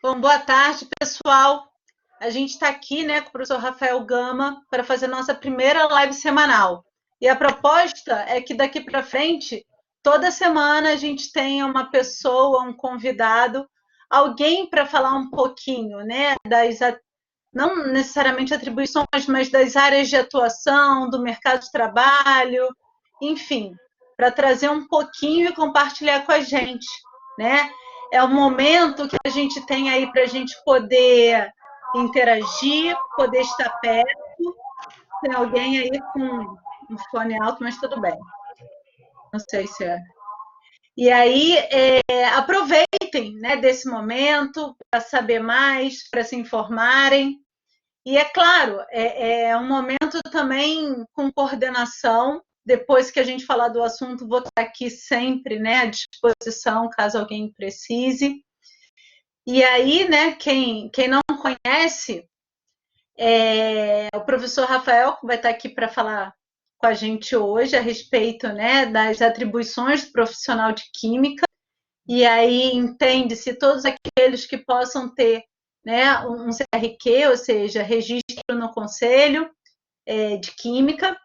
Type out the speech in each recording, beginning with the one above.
Bom, boa tarde, pessoal. A gente está aqui, né, com o professor Rafael Gama para fazer nossa primeira live semanal. E a proposta é que daqui para frente, toda semana a gente tenha uma pessoa, um convidado, alguém para falar um pouquinho, né, não necessariamente atribuições, mas das áreas de atuação, do mercado de trabalho, enfim, para trazer um pouquinho e compartilhar com a gente, né? É o momento que a gente tem aí para a gente poder interagir, poder estar perto. Tem alguém aí com um fone alto, mas tudo bem. Não sei se é. E aí, aproveitem, né, desse momento para saber mais, para se informarem. E é claro, é um momento também com coordenação. Depois que a gente falar do assunto, vou estar aqui sempre, né, à disposição, caso alguém precise. E aí, né, quem não conhece, o professor Rafael, que vai estar aqui para falar com a gente hoje a respeito, né, das atribuições do profissional de química. E aí entende-se todos aqueles que possam ter, né, um CRQ, ou seja, registro no Conselho de Química.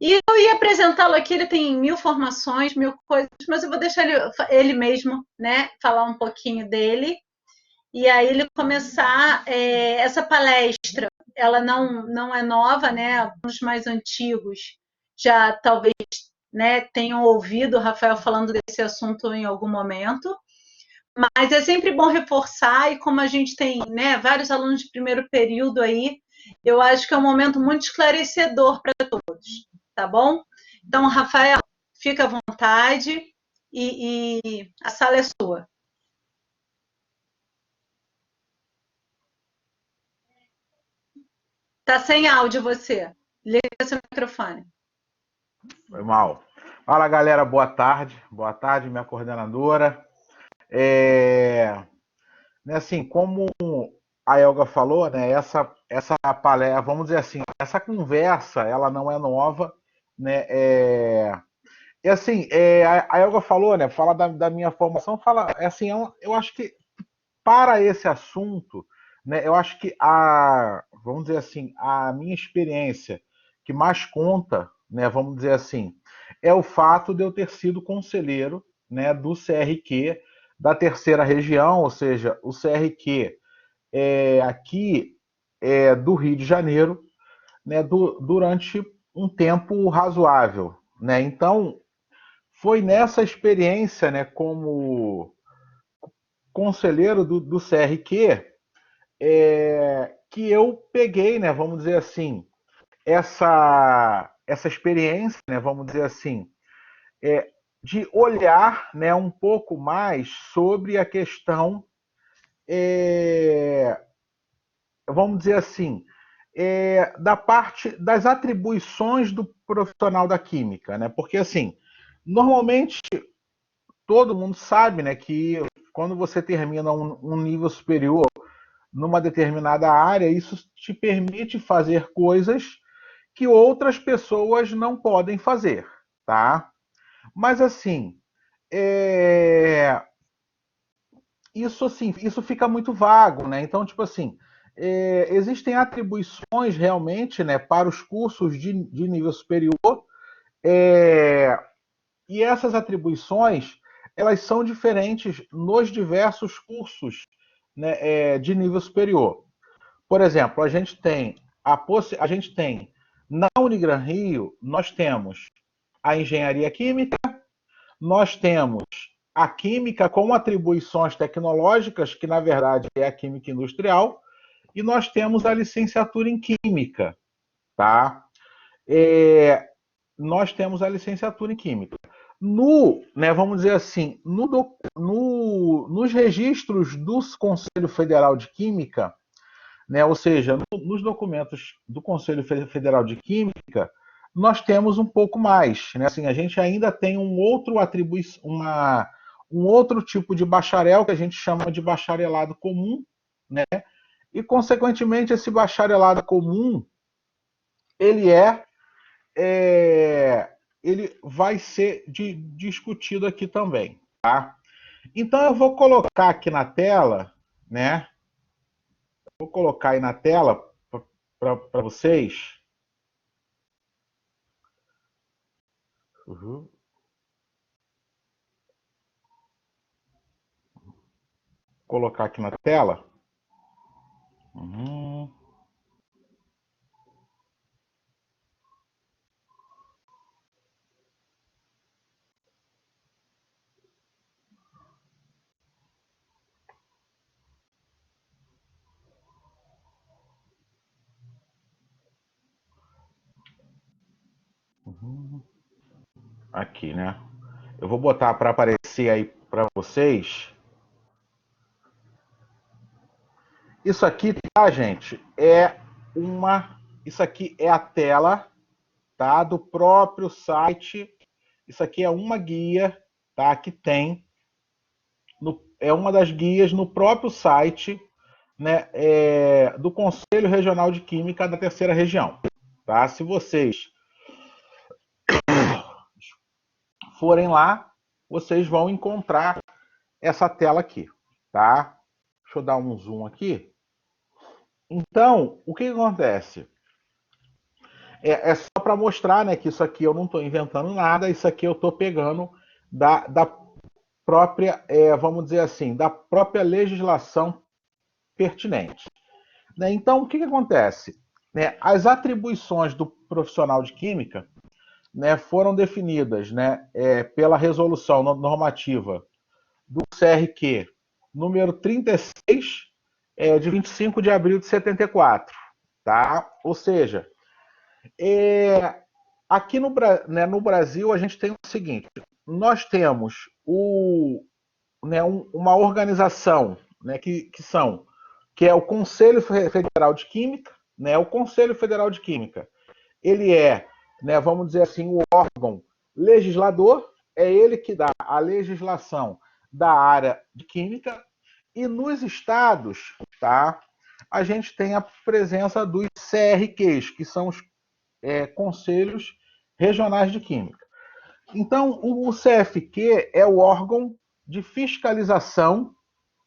E eu ia apresentá-lo aqui, ele tem 1000 formações, 1000 coisas, mas eu vou deixar ele mesmo, né, falar um pouquinho dele. E aí ele começar essa palestra. Ela não é nova, né? Alguns mais antigos já talvez, né, tenham ouvido o Rafael falando desse assunto em algum momento. Mas é sempre bom reforçar, e como a gente tem, né, vários alunos de primeiro período aí, eu acho que é um momento muito esclarecedor para todos, tá bom? Então, Rafael, fica à vontade e a sala é sua. Tá sem áudio você. Liga seu microfone. Foi mal. Fala, galera, boa tarde. Boa tarde, minha coordenadora. Né, assim, como a Elga falou, né, essa palestra, vamos dizer assim, essa conversa, ela não é nova, né, e assim, a Elga falou, né, fala da minha formação, fala, assim, eu acho que para esse assunto, né, eu acho que vamos dizer assim, a minha experiência que mais conta, né, vamos dizer assim, é o fato de eu ter sido conselheiro, né, do CRQ da terceira região, ou seja, o CRQ aqui do Rio de Janeiro, né, durante um tempo razoável, né? Então, foi nessa experiência, né, como conselheiro do CRQ, que eu peguei, né, vamos dizer assim, essa experiência, né, vamos dizer assim, de olhar, né, um pouco mais sobre a questão, vamos dizer assim, da parte das atribuições do profissional da química, né? Porque assim, normalmente todo mundo sabe, né, que quando você termina um nível superior numa determinada área, isso te permite fazer coisas que outras pessoas não podem fazer, tá? Mas assim, é... isso assim, isso fica muito vago, né? Então, tipo assim, existem atribuições realmente, né, para os cursos de nível superior, é, e essas atribuições elas são diferentes nos diversos cursos, né, de nível superior. Por exemplo, a gente tem na Unigran Rio, nós temos a engenharia química, nós temos a química com atribuições tecnológicas, que na verdade é a química industrial, e nós temos a licenciatura em química, tá? Nós temos a licenciatura em química. Né, vamos dizer assim, nos registros do Conselho Federal de Química, né, ou seja, nos documentos do Conselho Federal de Química, nós temos um pouco mais. Né? Assim, a gente ainda tem um outro tipo de bacharel que a gente chama de bacharelado comum, né? E, consequentemente, esse bacharelado comum ele ele vai ser discutido aqui também. Tá? Então, eu vou colocar aqui na tela, né? Vou colocar aí na tela para vocês. Uhum. Vou colocar aqui na tela. Uhum. Uhum. Aqui, né? Eu vou botar para aparecer aí para vocês. Isso aqui, tá, gente? Isso aqui é a tela, tá? Do próprio site. Isso aqui é uma guia, tá? Que tem. É uma das guias no próprio site, né? Do Conselho Regional de Química da Terceira Região, tá? Se vocês forem lá, vocês vão encontrar essa tela aqui, tá? Deixa eu dar um zoom aqui. Então, o que acontece? É só para mostrar, né, que isso aqui eu não estou inventando nada, isso aqui eu estou pegando da própria, vamos dizer assim, da própria legislação pertinente. Né? Então, o que acontece? Né, as atribuições do profissional de química, né, foram definidas, né, pela resolução normativa do CRQ número 36, de 25 de abril de 74. Tá? Ou seja, aqui no Brasil a gente tem o seguinte: nós temos uma organização, né, que é o Conselho Federal de Química. Né? O Conselho Federal de Química, ele é, né, vamos dizer assim, o órgão legislador, é ele que dá a legislação da área de química, e nos estados, tá, a gente tem a presença dos CRQs, que são os Conselhos Regionais de Química. Então, o CFQ é o órgão de fiscalização,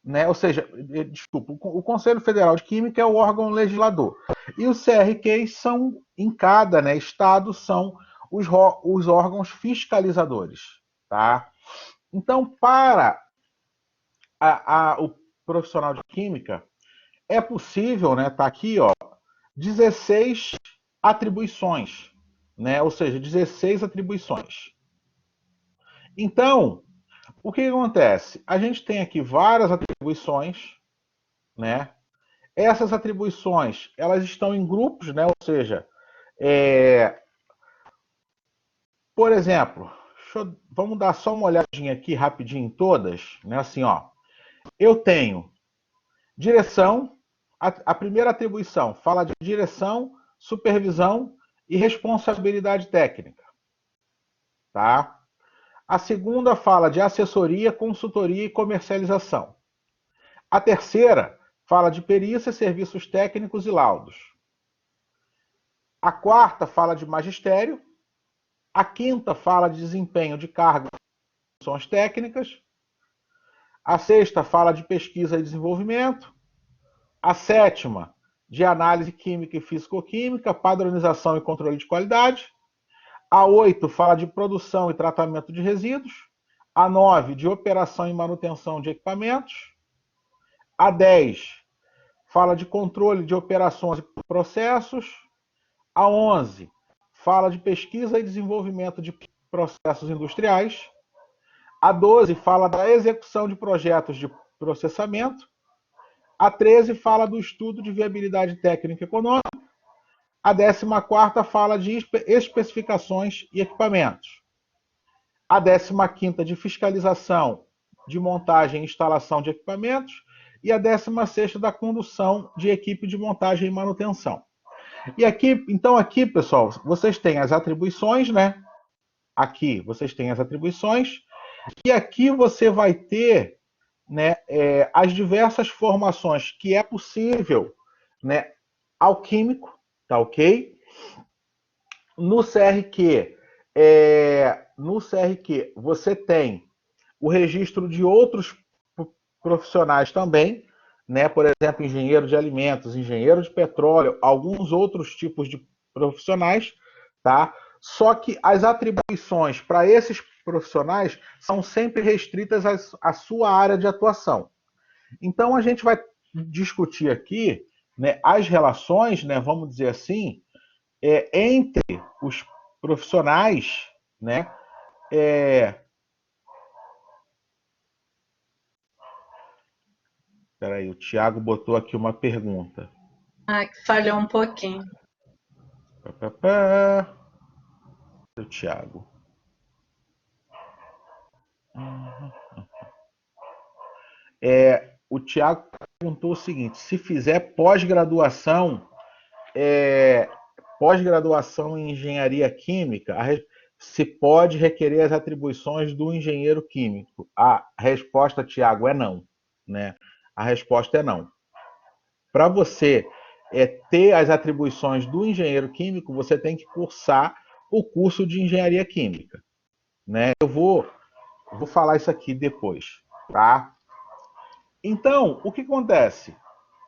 né? Ou seja, desculpa, o Conselho Federal de Química é o órgão legislador. E os CRQs são, em cada, né, estado, são os órgãos fiscalizadores. Tá? Então, para o profissional de química, é possível, né, tá aqui, ó, 16 atribuições, né? Ou seja, 16 atribuições. Então, o que acontece? A gente tem aqui várias atribuições, né? Essas atribuições, elas estão em grupos, né? Ou seja, por exemplo, vamos dar só uma olhadinha aqui rapidinho em todas, né? Assim, ó, eu tenho direção, a primeira atribuição fala de direção, supervisão e responsabilidade técnica, tá? A segunda fala de assessoria, consultoria e comercialização. A terceira fala de perícia, serviços técnicos e laudos. A quarta fala de magistério. A quinta fala de desempenho de cargos e funções técnicas. A sexta fala de pesquisa e desenvolvimento. A sétima, de análise química e físico-química, padronização e controle de qualidade. A 8 fala de produção e tratamento de resíduos. A 9, de operação e manutenção de equipamentos. A 10 fala de controle de operações e processos. A 11 fala de pesquisa e desenvolvimento de processos industriais. A 12 fala da execução de projetos de processamento. A 13 fala do estudo de viabilidade técnica e econômica. A 14ª fala de especificações e equipamentos. A 15ª de fiscalização de montagem e instalação de equipamentos. E a 16ª da condução de equipe de montagem e manutenção. E aqui, então aqui, pessoal, vocês têm as atribuições, né? Aqui vocês têm as atribuições. E aqui você vai ter, né, as diversas formações que é possível, né, ao químico, tá ok? No CRQ, você tem o registro de outros profissionais também, né? Por exemplo, engenheiro de alimentos, engenheiro de petróleo, alguns outros tipos de profissionais, tá? Só que as atribuições para esses profissionais são sempre restritas à sua área de atuação. Então a gente vai discutir aqui, né, as relações, né, vamos dizer assim, entre os profissionais, né? Peraí, o Tiago botou aqui uma pergunta. Ah, que falhou um pouquinho. Pá, pá, pá. O Tiago. O Tiago perguntou o seguinte: se fizer pós-graduação, pós-graduação em engenharia química, se pode requerer as atribuições do engenheiro químico? A resposta, Tiago, é não, né? A resposta é não. Para você ter as atribuições do engenheiro químico, você tem que cursar o curso de engenharia química, né? Eu vou falar isso aqui depois, tá? Então, o que acontece?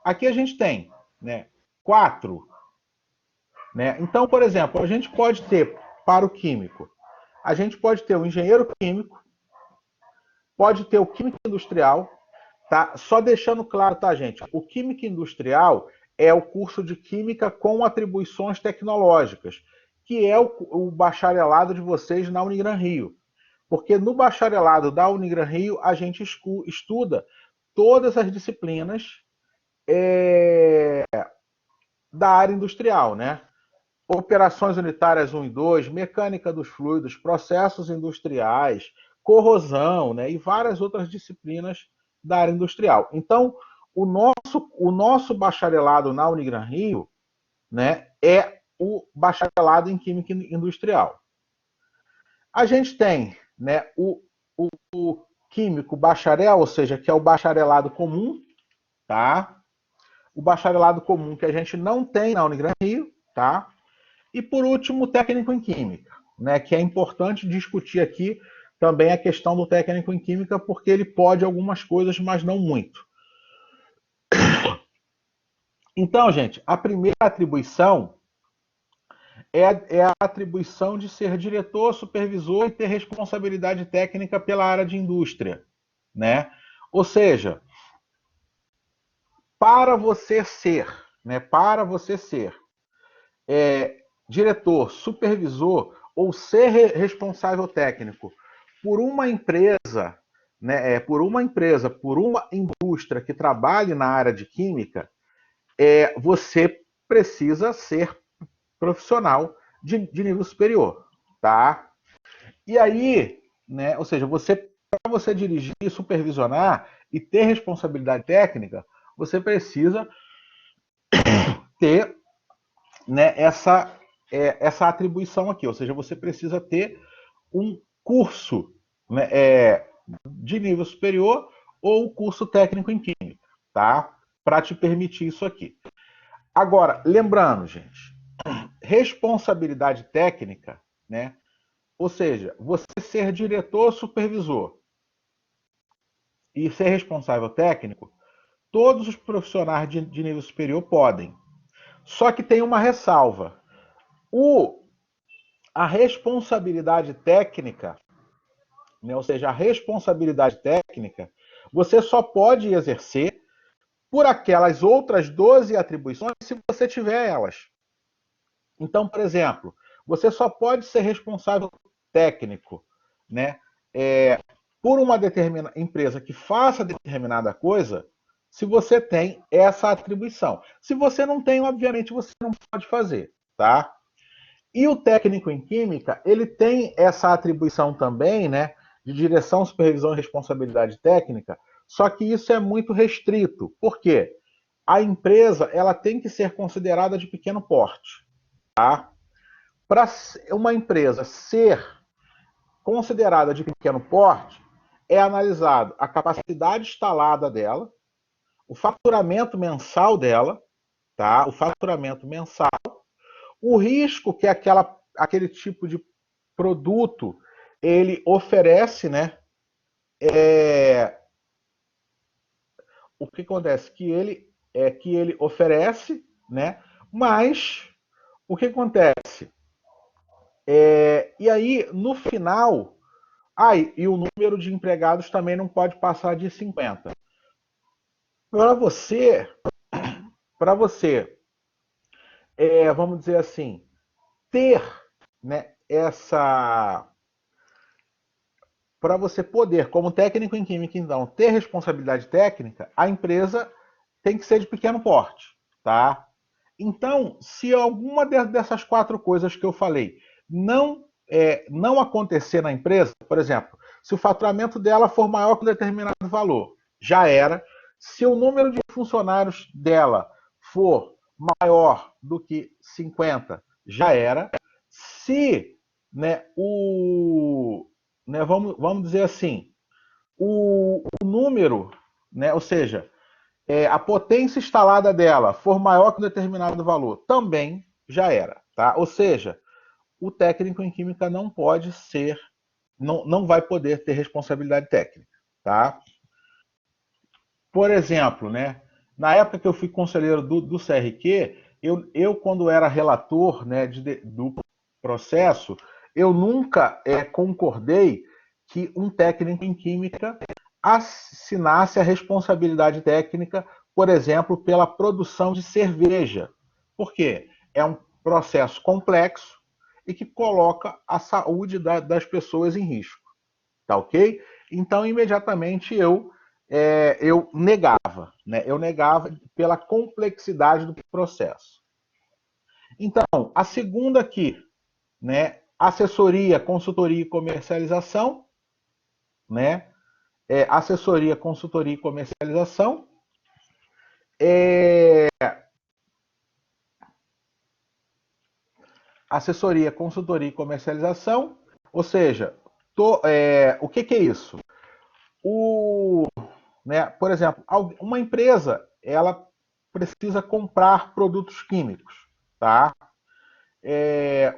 Aqui a gente tem, né, quatro, né? Então, por exemplo, a gente pode ter para o químico, a gente pode ter o engenheiro químico, pode ter o químico industrial, tá? Só deixando claro, tá, gente? O químico industrial é o curso de química com atribuições tecnológicas, que é o bacharelado de vocês na Unigran Rio. Porque no bacharelado da Unigran Rio a gente estuda todas as disciplinas da área industrial, né? Operações unitárias 1 e 2, mecânica dos fluidos, processos industriais, corrosão, né? E várias outras disciplinas da área industrial. Então, o nosso bacharelado na Unigran Rio, né, é o bacharelado em Química Industrial. A gente tem, né, o químico bacharel, ou seja, que é o bacharelado comum, tá? O bacharelado comum que a gente não tem na Unigran Rio, tá? E por último, o técnico em química, né, que é importante discutir aqui também a questão do técnico em química, porque ele pode algumas coisas, mas não muito. Então, gente, a primeira atribuição é a atribuição de ser diretor, supervisor e ter responsabilidade técnica pela área de indústria, né? Ou seja, para você ser, né, para você ser diretor, supervisor ou ser responsável técnico por uma empresa, né, por uma indústria que trabalhe na área de química, você precisa ser profissional de nível superior, tá? E aí, né, ou seja, para você dirigir, supervisionar e ter responsabilidade técnica, você precisa ter, né, essa atribuição aqui, ou seja, você precisa ter um curso, né, de nível superior ou curso técnico em química, tá? Para te permitir isso aqui. Agora, lembrando, gente, responsabilidade técnica, né? Ou seja, você ser diretor, supervisor e ser responsável técnico, todos os profissionais de nível superior podem. Só que tem uma ressalva. A responsabilidade técnica, né, ou seja, a responsabilidade técnica, você só pode exercer por aquelas outras 12 atribuições se você tiver elas. Então, por exemplo, você só pode ser responsável técnico, né, por uma determinada empresa que faça determinada coisa, se você tem essa atribuição. Se você não tem, obviamente você não pode fazer, tá? E o técnico em química, ele tem essa atribuição também, né, de direção, supervisão e responsabilidade técnica, só que isso é muito restrito. Por quê? A empresa, ela tem que ser considerada de pequeno porte, tá? Para uma empresa ser considerada de pequeno porte, é analisado a capacidade instalada dela, o faturamento mensal dela, tá? O faturamento mensal, o risco que aquele tipo de produto ele oferece, né? o que acontece? Que ele oferece, né? Mas o que acontece? E aí, no final, e o número de empregados também não pode passar de 50. Para você, para você, vamos dizer assim, ter, né, essa, para você poder, como técnico em química, então, ter responsabilidade técnica, a empresa tem que ser de pequeno porte, tá? Então, se alguma dessas quatro coisas que eu falei não acontecer na empresa, por exemplo, se o faturamento dela for maior que um determinado valor, já era. Se o número de funcionários dela for maior do que 50, já era. Se, né, vamos dizer assim, o número, né, ou seja, a potência instalada dela for maior que um determinado valor, também já era, tá? Ou seja, o técnico em química não pode ser, não vai poder ter responsabilidade técnica, tá? Por exemplo, né, na época que eu fui conselheiro do CRQ, eu quando era relator, né, do processo, eu nunca concordei que um técnico em química assinasse a responsabilidade técnica, por exemplo, pela produção de cerveja. Por quê? É um processo complexo e que coloca a saúde das pessoas em risco. Tá ok? Então, imediatamente eu negava, né? Eu negava pela complexidade do processo. Então, a segunda aqui, né? Assessoria, consultoria e comercialização, né? Assessoria, consultoria e comercialização. É, assessoria, consultoria e comercialização. Ou seja, o que é isso? Né, por exemplo, uma empresa ela precisa comprar produtos químicos, tá?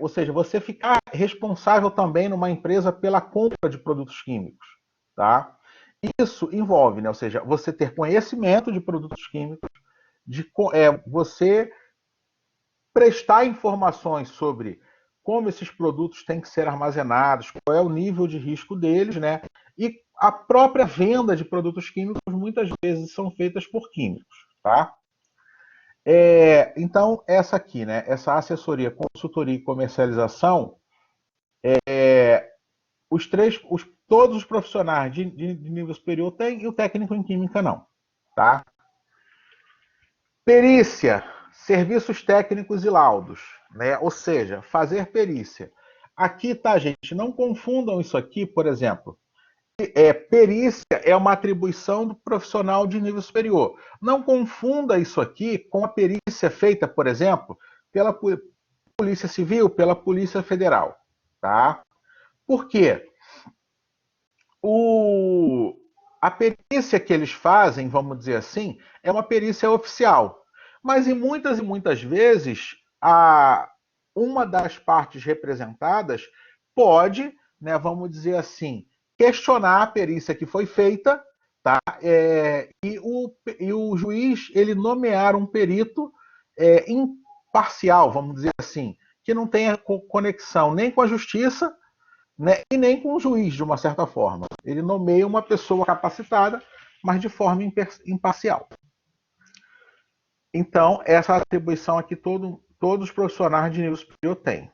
Ou seja, você ficar responsável também numa empresa pela compra de produtos químicos, tá? Isso envolve, né? Ou seja, você ter conhecimento de produtos químicos, você prestar informações sobre como esses produtos têm que ser armazenados, qual é o nível de risco deles, né? E a própria venda de produtos químicos muitas vezes são feitas por químicos, tá? Então, essa aqui, né? Essa assessoria, consultoria e comercialização, todos os profissionais de nível superior têm e o técnico em química não, tá? Perícia, serviços técnicos e laudos, né? Ou seja, fazer perícia. Aqui, tá, gente? Não confundam isso aqui, por exemplo. Perícia é uma atribuição do profissional de nível superior. Não confunda isso aqui com a perícia feita, por exemplo, pela Polícia Civil, pela Polícia Federal, tá? Por quê? A perícia que eles fazem, vamos dizer assim, é uma perícia oficial. Mas em muitas e muitas vezes, uma das partes representadas pode, né, vamos dizer assim, questionar a perícia que foi feita, tá? E o juiz ele nomear um perito imparcial, vamos dizer assim, que não tenha conexão nem com a justiça, né, e nem com o juiz, de uma certa forma. Ele nomeia uma pessoa capacitada, mas de forma imparcial. Então, essa atribuição aqui todos os profissionais de nível superior têm.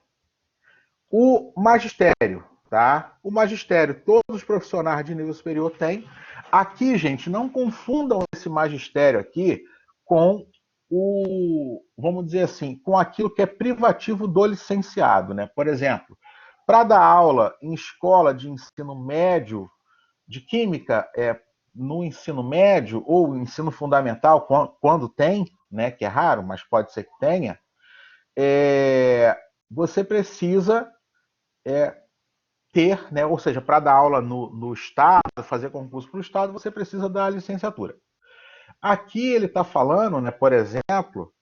O magistério, tá? O magistério, todos os profissionais de nível superior têm. Aqui, gente, não confundam esse magistério aqui com vamos dizer assim, com aquilo que é privativo do licenciado, né? Por exemplo, para dar aula em escola de ensino médio de química, no ensino médio ou ensino fundamental, quando tem, né, que é raro, mas pode ser que tenha, você precisa ter, né, ou seja, para dar aula no Estado, fazer concurso para o Estado, você precisa da licenciatura. Aqui ele está falando, né, por exemplo,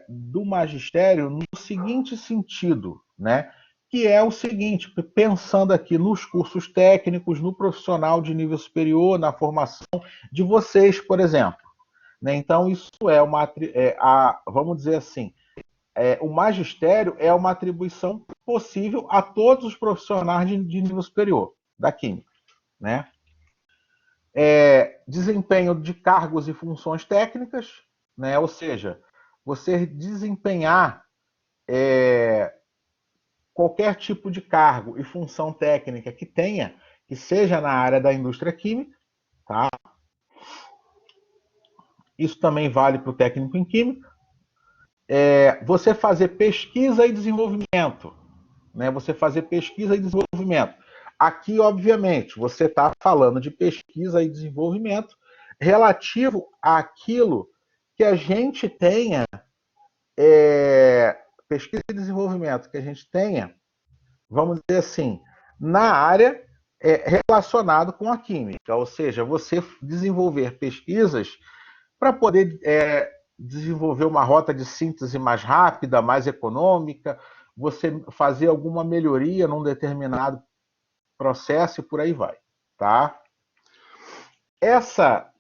do magistério no seguinte sentido, né, que é o seguinte, pensando aqui nos cursos técnicos, no profissional de nível superior, na formação de vocês, por exemplo. Né? Então, isso vamos dizer assim, o magistério é uma atribuição possível a todos os profissionais de nível superior da química. Né? Desempenho de cargos e funções técnicas, né? Ou seja, você desempenhar qualquer tipo de cargo e função técnica que tenha, que seja na área da indústria química, tá? Isso também vale para o técnico em química. Você fazer pesquisa e desenvolvimento, né? Você fazer pesquisa e desenvolvimento. Aqui, obviamente, você está falando de pesquisa e desenvolvimento relativo àquilo que a gente tenha, pesquisa e desenvolvimento que a gente tenha, vamos dizer assim, na área relacionado com a química, ou seja, você desenvolver pesquisas para poder desenvolver uma rota de síntese mais rápida, mais econômica, você fazer alguma melhoria num determinado processo e por aí vai, tá? Essa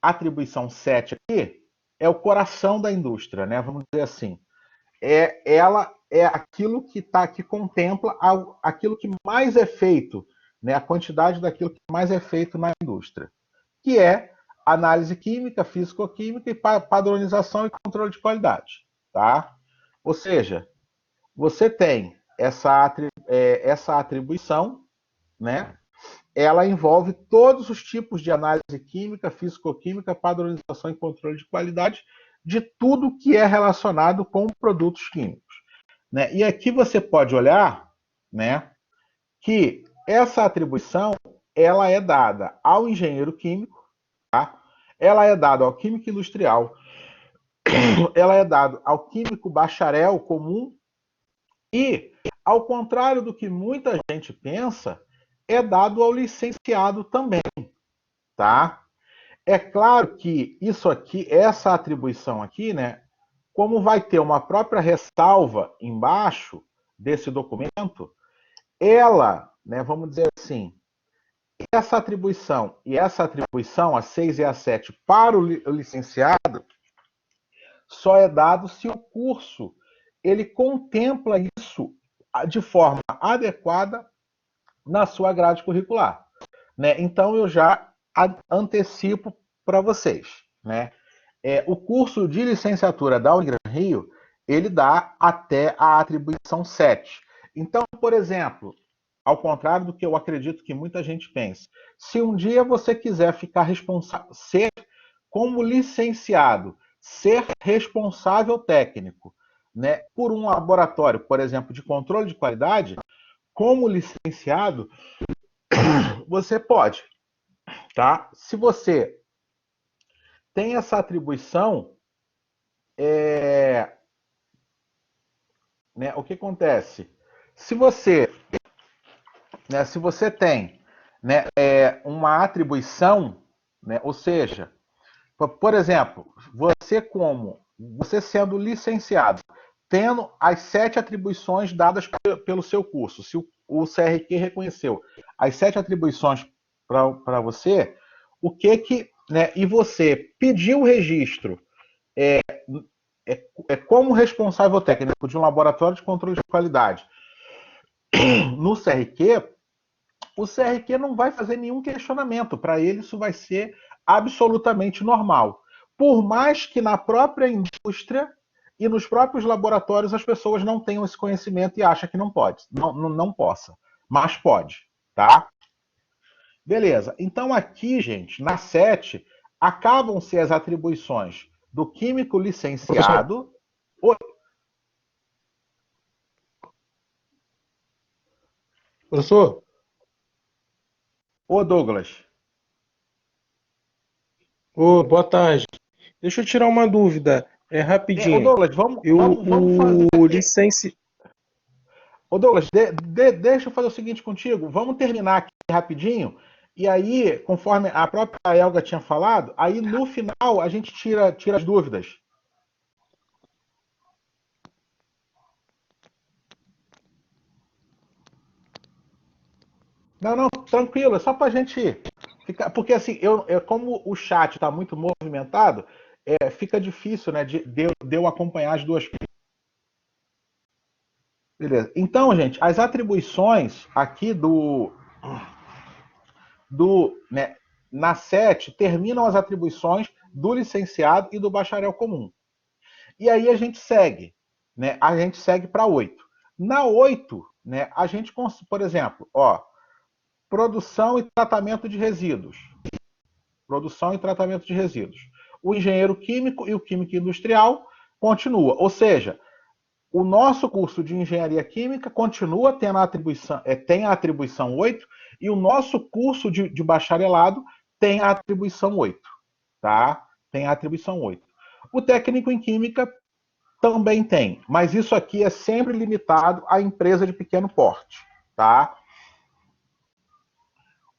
atribuição 7 aqui é o coração da indústria, né? Vamos dizer assim. Ela é aquilo que contempla aquilo que mais é feito, né? A quantidade daquilo que mais é feito na indústria, que é análise química, físico-química e padronização e controle de qualidade, tá? Ou seja, você tem essa atribuição, né? Ela envolve todos os tipos de análise química, físico-química, padronização e controle de qualidade de tudo que é relacionado com produtos químicos. Né? E aqui você pode olhar, né, que essa atribuição ela é dada ao engenheiro químico, tá? Ela é dada ao químico industrial, ela é dada ao químico bacharel comum e, ao contrário do que muita gente pensa, é dado ao licenciado também, tá? É claro que isso aqui, essa atribuição aqui, né, como vai ter uma própria ressalva embaixo desse documento, ela, né, vamos dizer assim, essa atribuição e essa atribuição, a 6 e a 7, para o licenciado, só é dado se o curso ele contempla isso de forma adequada na sua grade curricular. Né? Então, eu já antecipo para vocês. Né? O curso de licenciatura da Unigran Rio, ele dá até a atribuição 7. Então, por exemplo, ao contrário do que eu acredito que muita gente pensa, se um dia você quiser ficar responsável, ser como licenciado, ser responsável técnico, né, por um laboratório, por exemplo, de controle de qualidade, como licenciado, você pode, tá? Se você tem essa atribuição, né, o que acontece? Se você, né, se você tem, né, uma atribuição, né, ou seja, por exemplo, você sendo licenciado, tendo as 7 atribuições dadas pelo seu curso, se o CRQ reconheceu as 7 atribuições para você, o que né, e você pediu o registro como responsável técnico de um laboratório de controle de qualidade no CRQ, o CRQ não vai fazer nenhum questionamento. Para ele, isso vai ser absolutamente normal. Por mais que na própria indústria e nos próprios laboratórios as pessoas não tenham esse conhecimento e acham que não pode, não possa, mas pode, tá? Beleza. Então aqui, gente, na 7, acabam-se as atribuições do químico licenciado. Professor, Ô, Douglas. boa tarde. Deixa eu tirar uma dúvida, Ô, rapidinho. Douglas, vamos fazer. O licenci... Ô, Douglas, deixa eu fazer o seguinte contigo. Vamos terminar aqui rapidinho. E aí, conforme a própria Elga tinha falado, aí no final a gente tira as dúvidas. Não, não, tranquilo, é só para a gente ficar. Porque assim, como o chat está muito movimentado, fica difícil, né, de eu acompanhar as duas. Beleza. Então, gente, as atribuições aqui né, na 7 terminam as atribuições do licenciado e do bacharel comum. E aí a gente segue, né? A gente segue para 8. Na 8, né, a gente, por exemplo, ó, produção e tratamento de resíduos. Produção e tratamento de resíduos. O engenheiro químico e o químico industrial continua. Ou seja, o nosso curso de engenharia química continua tendo tem a atribuição 8 e o nosso curso de bacharelado tem a atribuição 8. Tá? Tem a atribuição 8. O técnico em química também tem, mas isso aqui é sempre limitado à empresa de pequeno porte. Tá?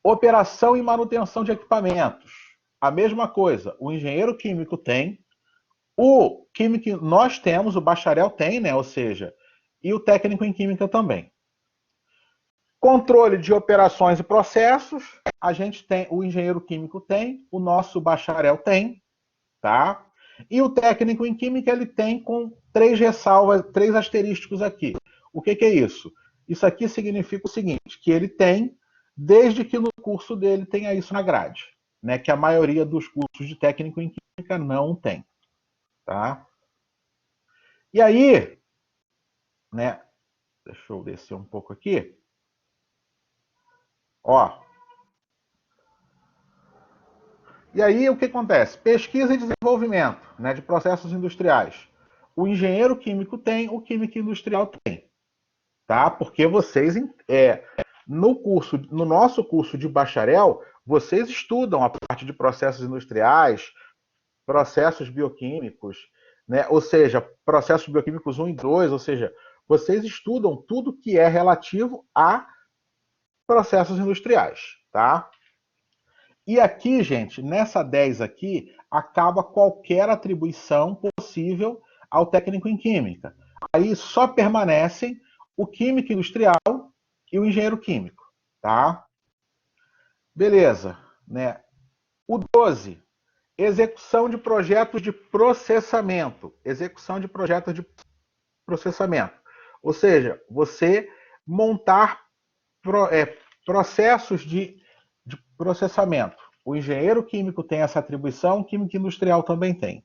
Operação e manutenção de equipamentos. A mesma coisa, o engenheiro químico tem, o químico nós temos, o bacharel tem, né? Ou seja, e o técnico em química também. Controle de operações e processos, a gente tem, o engenheiro químico tem, o nosso bacharel tem, tá? E o técnico em química ele tem com 3 ressalvas, 3 asterísticos aqui. O que é isso? Isso aqui significa o seguinte, que ele tem, desde que no curso dele tenha isso na grade, né? Que a maioria dos cursos de técnico em química não tem, tá? E aí, né? Deixa eu descer um pouco aqui. Ó. E aí o que acontece? Pesquisa e desenvolvimento, né, de processos industriais. O engenheiro químico tem, o químico industrial tem, tá? Porque vocês no nosso curso de bacharel, vocês estudam a parte de processos industriais, processos bioquímicos, né? Ou seja, processos bioquímicos 1 e 2, ou seja, vocês estudam tudo que é relativo a processos industriais, tá? E aqui, gente, nessa 10 aqui, acaba qualquer atribuição possível ao técnico em química. Aí só permanecem o químico industrial e o engenheiro químico, tá? Beleza, né? O 12, execução de projetos de processamento. Execução de projetos de processamento. Ou seja, você montar processos de processamento. O engenheiro químico tem essa atribuição, o químico industrial também tem.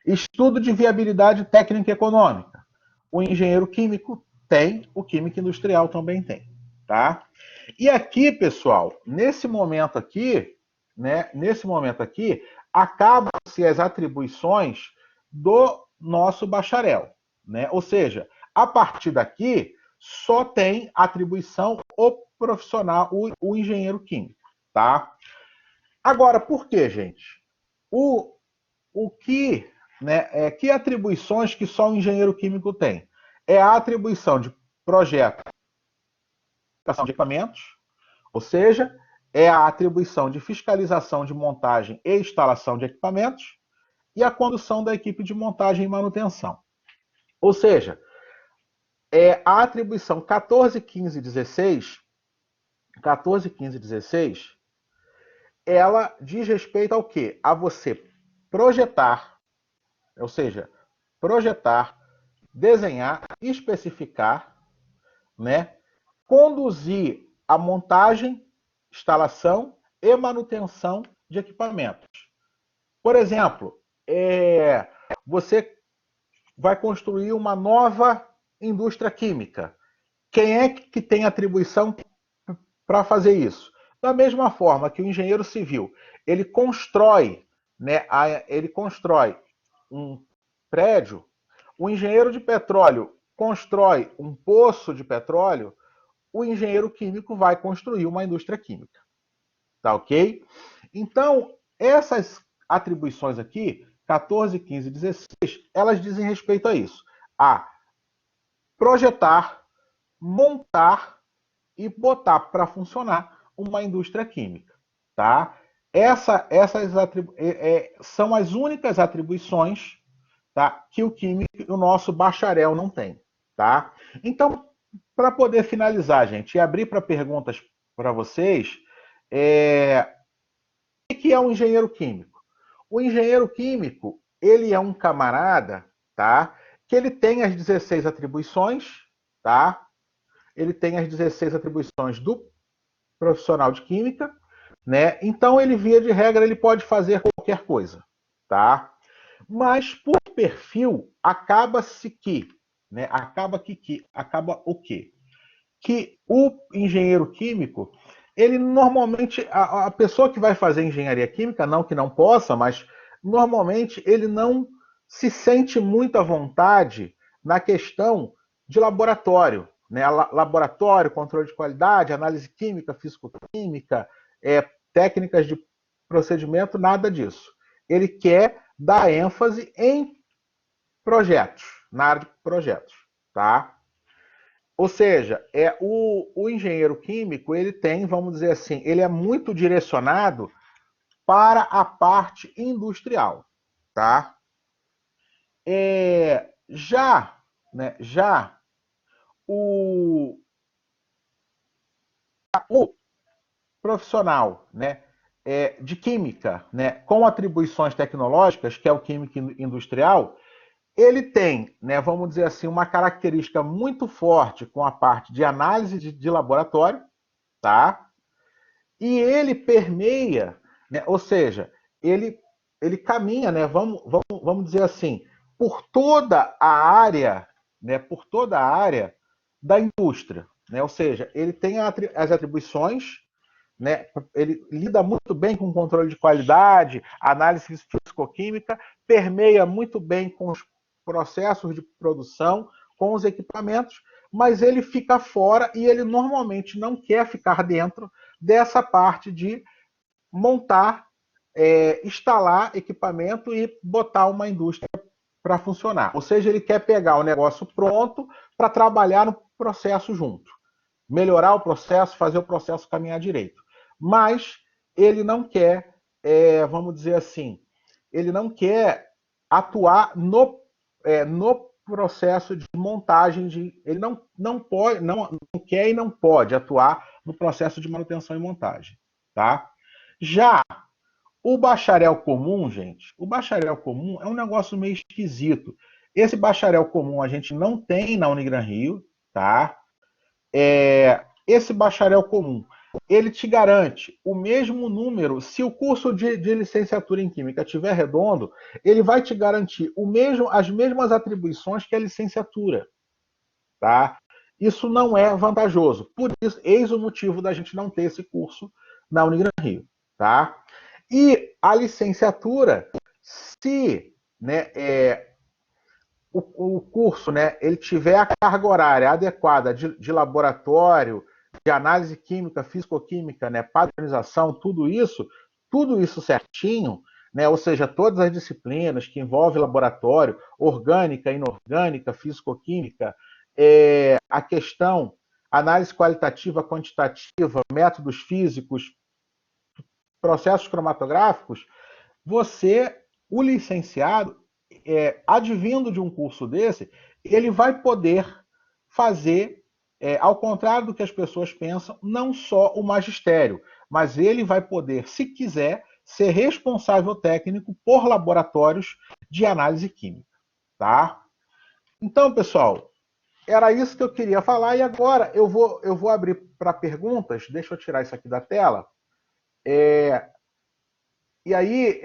Estudo de viabilidade técnica e econômica. O engenheiro químico tem, o químico industrial também tem. Tá? E aqui, pessoal, nesse momento aqui, acabam-se as atribuições do nosso bacharel. Né? Ou seja, a partir daqui, só tem atribuição o profissional, o engenheiro químico. Tá? Agora, por que, gente? O que, né, que atribuições que só o engenheiro químico tem? É a atribuição de projeto de equipamentos, ou seja, é a atribuição de fiscalização de montagem e instalação de equipamentos e a condução da equipe de montagem e manutenção. Ou seja, é a atribuição 14, 15, 16, ela diz respeito ao quê? A você projetar, ou seja, projetar, desenhar, especificar, né, conduzir a montagem, instalação e manutenção de equipamentos. Por exemplo, você vai construir uma nova indústria química. Quem é que tem atribuição para fazer isso? Da mesma forma que o engenheiro civil, ele constrói, né, ele constrói um prédio, o engenheiro de petróleo constrói um poço de petróleo, o engenheiro químico vai construir uma indústria química. Tá ok? Então, essas atribuições aqui, 14, 15 e 16, elas dizem respeito a isso. A projetar, montar e botar para funcionar uma indústria química. Tá? São as únicas atribuições, tá, que o químico e o nosso bacharel não tem. Tá? Então, para poder finalizar, gente, e abrir para perguntas para vocês o que é um engenheiro químico. O engenheiro químico, ele é um camarada, tá? Que ele tem as 16 atribuições, tá? Ele tem as 16 atribuições do profissional de química, né? Então ele, via de regra, ele pode fazer qualquer coisa, tá? Mas por perfil, acaba-se que, né? Acaba o quê? Que o engenheiro químico, ele normalmente, a pessoa que vai fazer engenharia química, não que não possa, mas normalmente ele não se sente muito à vontade na questão de laboratório, né? Laboratório, controle de qualidade, análise química, físico-química, técnicas de procedimento, nada disso. Ele quer dar ênfase em projetos, na área de projetos, tá? Ou seja, o engenheiro químico, ele tem, vamos dizer assim, ele é muito direcionado para a parte industrial, tá? Já o, o profissional, né, de química, né, com atribuições tecnológicas, que é o químico industrial, ele tem, né, vamos dizer assim, uma característica muito forte com a parte de análise de laboratório, tá? E ele permeia, né, ou seja, ele caminha, né, vamos dizer assim, por toda a área, né, por toda a área da indústria, né, ou seja, ele tem as atribuições, né, ele lida muito bem com controle de qualidade, análise físico-química, permeia muito bem com os processos de produção, com os equipamentos, mas ele fica fora e ele normalmente não quer ficar dentro dessa parte de montar, instalar equipamento e botar uma indústria para funcionar. Ou seja, ele quer pegar o negócio pronto para trabalhar no processo junto, melhorar o processo, fazer o processo caminhar direito. Mas ele não quer, vamos dizer assim, ele não quer atuar no processo de montagem ele não pode, não quer e não pode atuar no processo de manutenção e montagem, tá? Já o bacharel comum, gente, o bacharel comum é um negócio meio esquisito. Esse bacharel comum a gente não tem na Unigran Rio, tá? Esse bacharel comum, ele te garante o mesmo número, se o curso de licenciatura em Química tiver redondo, ele vai te garantir as mesmas atribuições que a licenciatura, tá? Isso não é vantajoso, por isso, eis o motivo da gente não ter esse curso na Unigran Rio, tá? E a licenciatura, se, né, o curso, né, ele tiver a carga horária adequada de laboratório, de análise química, físico-química, né, padronização, tudo isso certinho, né, ou seja, todas as disciplinas que envolvem laboratório, orgânica, inorgânica, físico-química, a questão, análise qualitativa, quantitativa, métodos físicos, processos cromatográficos, o licenciado, advindo de um curso desse, ele vai poder fazer, ao contrário do que as pessoas pensam, não só o magistério, mas ele vai poder, se quiser, ser responsável técnico por laboratórios de análise química, tá? Então, pessoal, era isso que eu queria falar e agora eu vou abrir para perguntas. Deixa eu tirar isso aqui da tela. E aí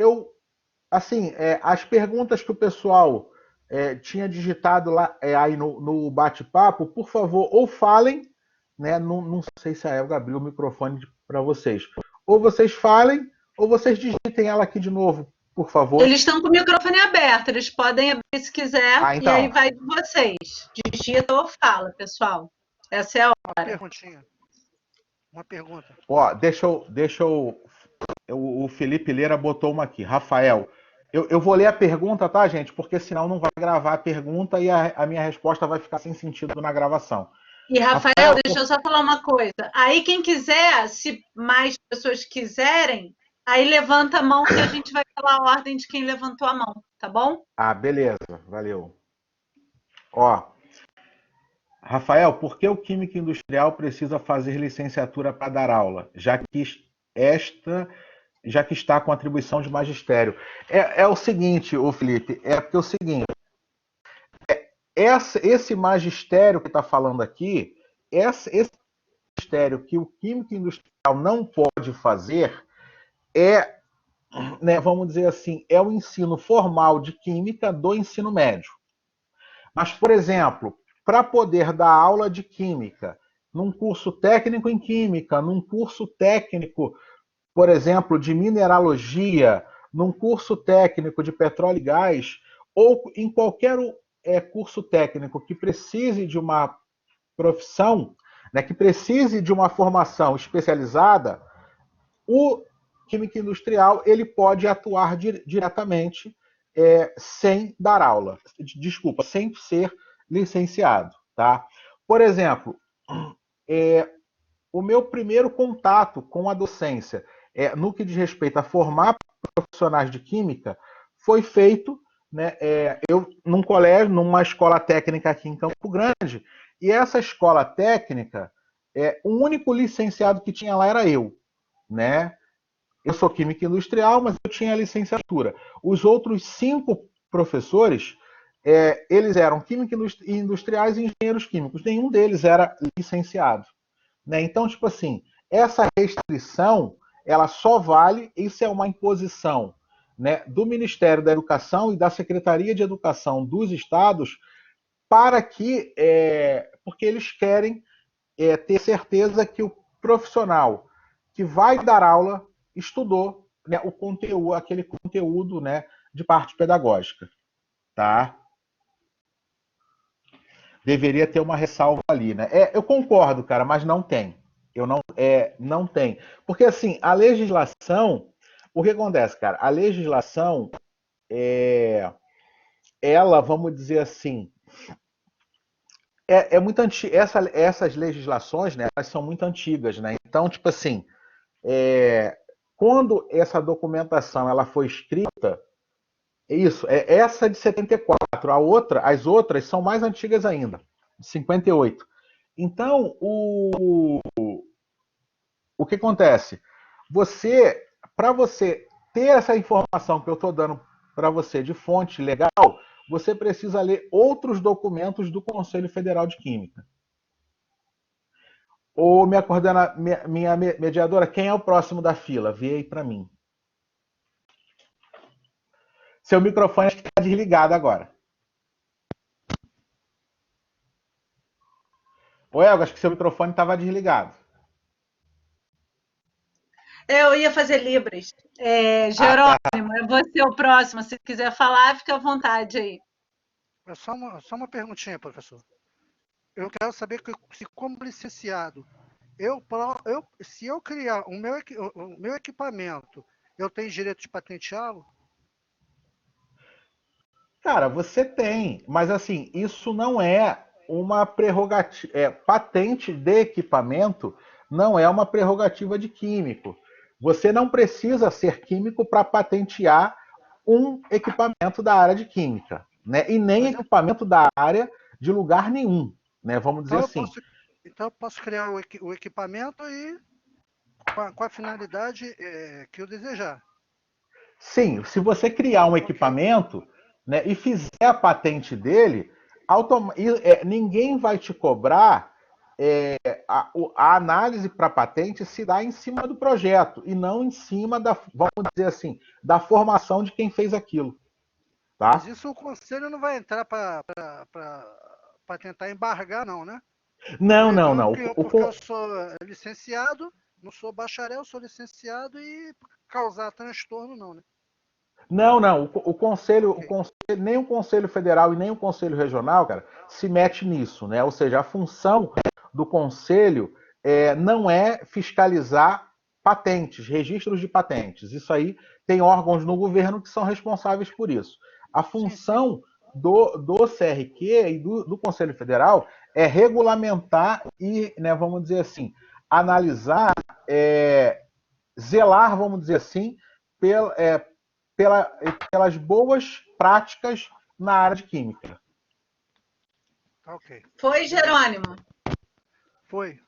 assim, as perguntas que o pessoal tinha digitado lá aí no bate-papo, por favor, ou falem, né? Não sei se a Elga abriu o microfone para vocês. Ou vocês falem, ou vocês digitem ela aqui de novo, por favor. Eles estão com o microfone aberto, eles podem abrir se quiser, então. E aí vai de vocês. Digita ou fala, pessoal. Essa é a hora. Uma pergunta. Ó, deixa eu. O Felipe Leira botou uma aqui. Rafael, eu vou ler a pergunta, tá, gente? Porque senão não vai gravar a pergunta e a minha resposta vai ficar sem sentido na gravação. E, Rafael, deixa eu só falar uma coisa. Aí, quem quiser, se mais pessoas quiserem, aí levanta a mão que a gente vai falar a ordem de quem levantou a mão, tá bom? Ah, beleza. Valeu. Ó, Rafael, por que o químico industrial precisa fazer licenciatura para dar aula, esta, já que está com atribuição de magistério? É o seguinte, ô Felipe, é porque é o seguinte, esse magistério que está falando aqui, esse magistério que o químico industrial não pode fazer é, né, vamos dizer assim, é o ensino formal de química do ensino médio. Mas, por exemplo, para poder dar aula de química, num curso técnico em química, num curso técnico, por exemplo, de mineralogia, num curso técnico de petróleo e gás, ou em qualquer curso técnico que precise de uma profissão, né, que precise de uma formação especializada, o químico industrial ele pode atuar diretamente sem dar aula, desculpa, sem ser licenciado, tá? Por exemplo, o meu primeiro contato com a docência, no que diz respeito a formar profissionais de química, foi feito, né, eu num colégio, numa escola técnica aqui em Campo Grande, e essa escola técnica, o único licenciado que tinha lá era eu, né? Eu sou químico industrial, mas eu tinha licenciatura. Os outros 5 professores, eles eram químicos industriais e engenheiros químicos. Nenhum deles era licenciado. Né? Então, tipo assim, essa restrição, ela só vale, isso é uma imposição, né, do Ministério da Educação e da Secretaria de Educação dos estados para que, porque eles querem ter certeza que o profissional que vai dar aula estudou, né, o conteúdo, aquele conteúdo, né, de parte pedagógica, tá? Deveria ter uma ressalva ali, né? Eu concordo, cara, mas não tem. Eu não tem, porque assim a legislação, o que acontece, cara? A legislação, ela, vamos dizer assim, muito antiga. Essas legislações, né? Elas são muito antigas, né? Então, tipo assim, quando essa documentação ela foi escrita, isso, essa de 74, as outras são mais antigas ainda, de 58. Então, o que acontece? Para você ter essa informação que eu estou dando para você de fonte legal, você precisa ler outros documentos do Conselho Federal de Química. Ô, minha mediadora, quem é o próximo da fila? Vê aí para mim. Seu microfone está desligado agora. Ô, Elga, acho que seu microfone estava desligado. Eu ia fazer Libras. Ah, tá. Jerônimo, é você o próximo. Se quiser falar, fica à vontade aí. É só uma perguntinha, professor. Eu quero saber se, como licenciado, se eu criar o meu equipamento, eu tenho direito de patenteá-lo? Cara, você tem, mas assim, isso não é uma prerrogativa. Patente de equipamento não é uma prerrogativa de químico. Você não precisa ser químico para patentear um equipamento da área de química, né? E nem Mas equipamento da área de lugar nenhum, né? Vamos dizer então eu assim. posso, então eu posso criar o equipamento e com a finalidade que eu desejar. Sim, se você criar um Ok. equipamento, né, e fizer a patente dele, ninguém vai te cobrar. A análise para patente se dá em cima do projeto e não em cima da, vamos dizer assim, da formação de quem fez aquilo, Mas tá? isso o conselho não vai entrar para tentar embargar, não, né? Não, não, não. Porque eu sou licenciado, não sou bacharel, sou licenciado e causar transtorno, não, né? Não, não. Ok. Nem o Conselho Federal e nem o Conselho Regional, cara, se mete nisso, né? Ou seja, a função do Conselho não é fiscalizar patentes, registros de patentes. Isso aí tem órgãos no governo que são responsáveis por isso. A Sim, sim. função do CRQ e do Conselho Federal é regulamentar e, né, vamos dizer assim, analisar, zelar, vamos dizer assim, pela, pelas boas práticas na área de química. Tá ok. Foi, Jerônimo? Foi.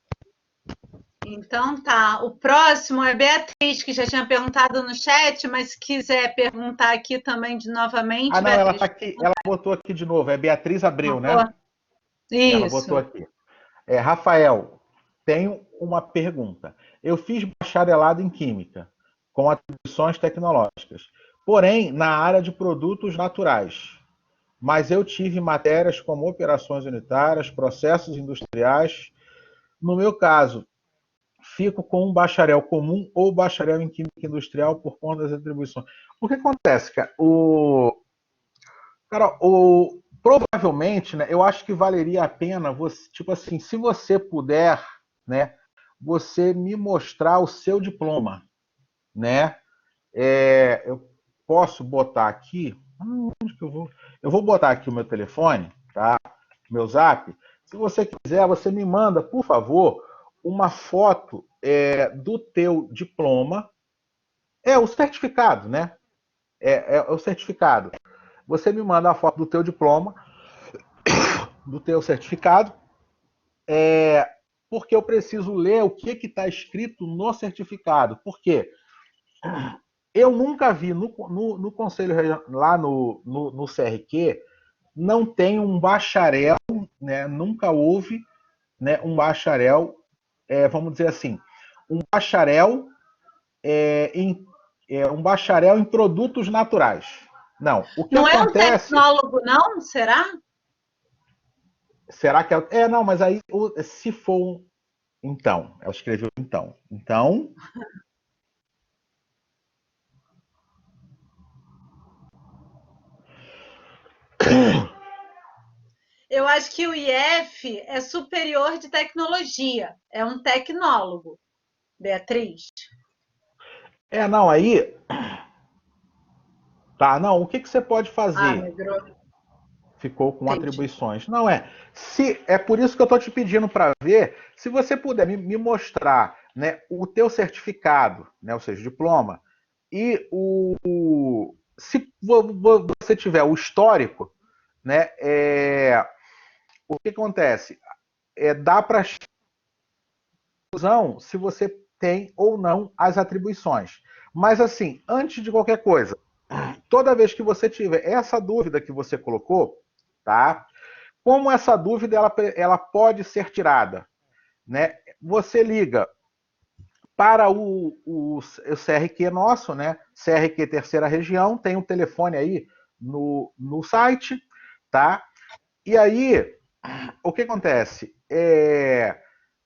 Então tá. O próximo é Beatriz, que já tinha perguntado no chat, mas se quiser perguntar aqui também novamente, Ah, não, ela Beatriz. tá aqui, ela botou aqui de novo, é Beatriz Abreu, né? Botou. Ela Isso. botou aqui. Rafael, tenho uma pergunta. Eu fiz bacharelado em Química, com atribuições tecnológicas, porém na área de produtos naturais. Mas eu tive matérias como operações unitárias, processos industriais. No meu caso, fico com um bacharel comum ou bacharel em Química Industrial por conta das atribuições. O que acontece, cara? Provavelmente, né, eu acho que valeria a pena você, tipo assim, se você puder, né, você me mostrar o seu diploma, né? Eu posso botar aqui, onde que eu vou? Eu vou botar aqui o meu telefone, tá? Meu Zap. Se você quiser, você me manda, por favor, uma foto do teu diploma, o certificado, né? É o certificado. Você me manda a foto do teu diploma, do teu certificado, porque eu preciso ler o que está escrito no certificado. Por quê? Eu nunca vi no Conselho lá no CRQ, não tem um bacharel, né? Nunca houve, né, um bacharel, vamos dizer assim, um bacharel um bacharel em produtos naturais. Não. O que Não é um acontece? tecnólogo, não? Será? Será que não? Mas aí se for então, ela escreveu então. Eu acho que o IF é superior de tecnologia, é um tecnólogo, Beatriz. Não, aí. Tá, não, o que você pode Ah, fazer? migrou. Ficou com Entendi. atribuições. Não é. Se é por isso que eu estou te pedindo para ver, se você puder me mostrar, né, o teu certificado, né, ou seja, diploma, e se você tiver o histórico, né, o que acontece? Dá para conclusão se você tem ou não as atribuições. Mas assim, antes de qualquer coisa, toda vez que você tiver essa dúvida que você colocou, tá? Como essa dúvida ela pode ser tirada, né? Você liga para o CRQ nosso, né? CRQ Terceira Região, tem um telefone aí no site, tá? E aí, o que acontece?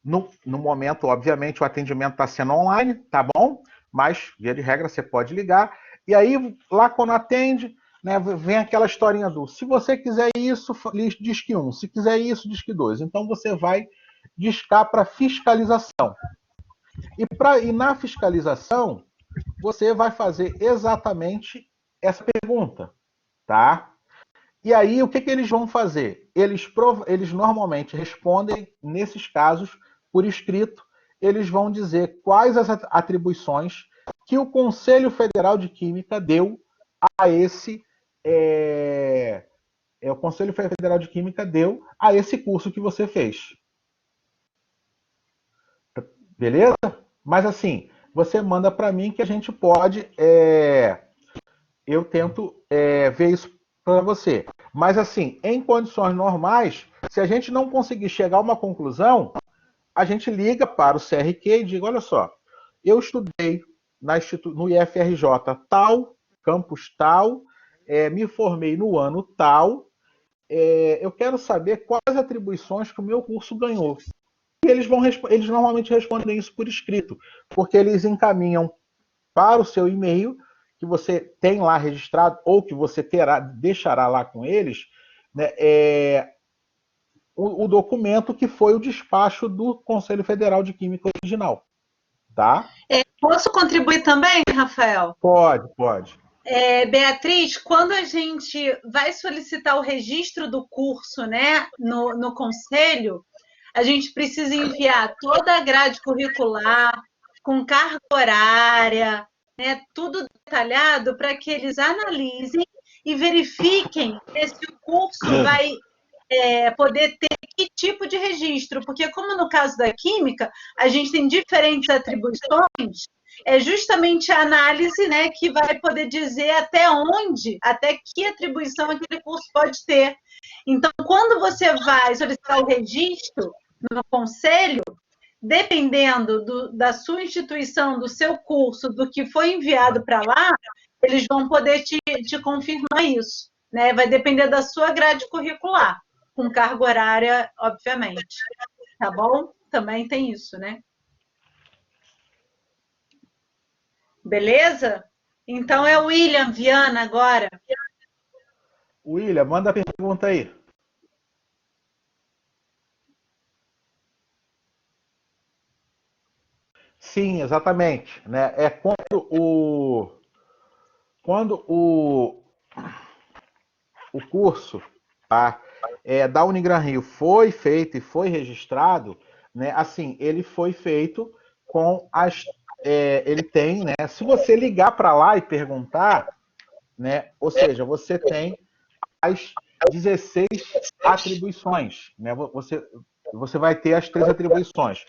No momento, obviamente, o atendimento está sendo online, tá bom? Mas, via de regra, você pode ligar. E aí, lá quando atende, né, vem aquela historinha do se você quiser isso, diz que 1, se quiser isso, diz que 2. Então, você vai discar para fiscalização. E na fiscalização, você vai fazer exatamente essa pergunta, tá? E aí, o que eles vão fazer? Eles normalmente respondem, nesses casos, por escrito, eles vão dizer quais as atribuições que o Conselho Federal de Química deu a esse. O Conselho Federal de Química deu a esse curso que você fez. Beleza? Mas assim, você manda para mim que a gente pode. Eu tento ver isso para você. Mas assim, em condições normais, se a gente não conseguir chegar a uma conclusão, a gente liga para o CRQ e diz, olha só, eu estudei no IFRJ tal, campus tal, me formei no ano tal, eu quero saber quais atribuições que o meu curso ganhou. E eles normalmente respondem isso por escrito, porque eles encaminham para o seu e-mail que você tem lá registrado ou que você deixará lá com eles, né, o documento que foi o despacho do Conselho Federal de Química original, tá? Posso contribuir também, Rafael? Pode. Beatriz, quando a gente vai solicitar o registro do curso, né, no conselho, a gente precisa enviar toda a grade curricular, com carga horária, né, tudo detalhado para que eles analisem e verifiquem se o curso vai poder ter que tipo de registro, porque como no caso da química, a gente tem diferentes atribuições, é justamente a análise, né, que vai poder dizer até onde, até que atribuição aquele curso pode ter. Então, quando você vai solicitar o registro no conselho, dependendo da sua instituição, do seu curso, do que foi enviado para lá, eles vão poder te confirmar isso, né? Vai depender da sua grade curricular, com carga horária, obviamente. Tá bom? Também tem isso, né? Beleza? Então é o William Viana agora. William, manda a pergunta aí. Sim, exatamente. Né? É quando o curso, tá, da Unigran Rio foi feito e foi registrado, né? Assim, ele foi feito com ele tem, né? Se você ligar para lá e perguntar, né? Ou seja, você tem as 16 atribuições, né? Você vai ter as 3 atribuições.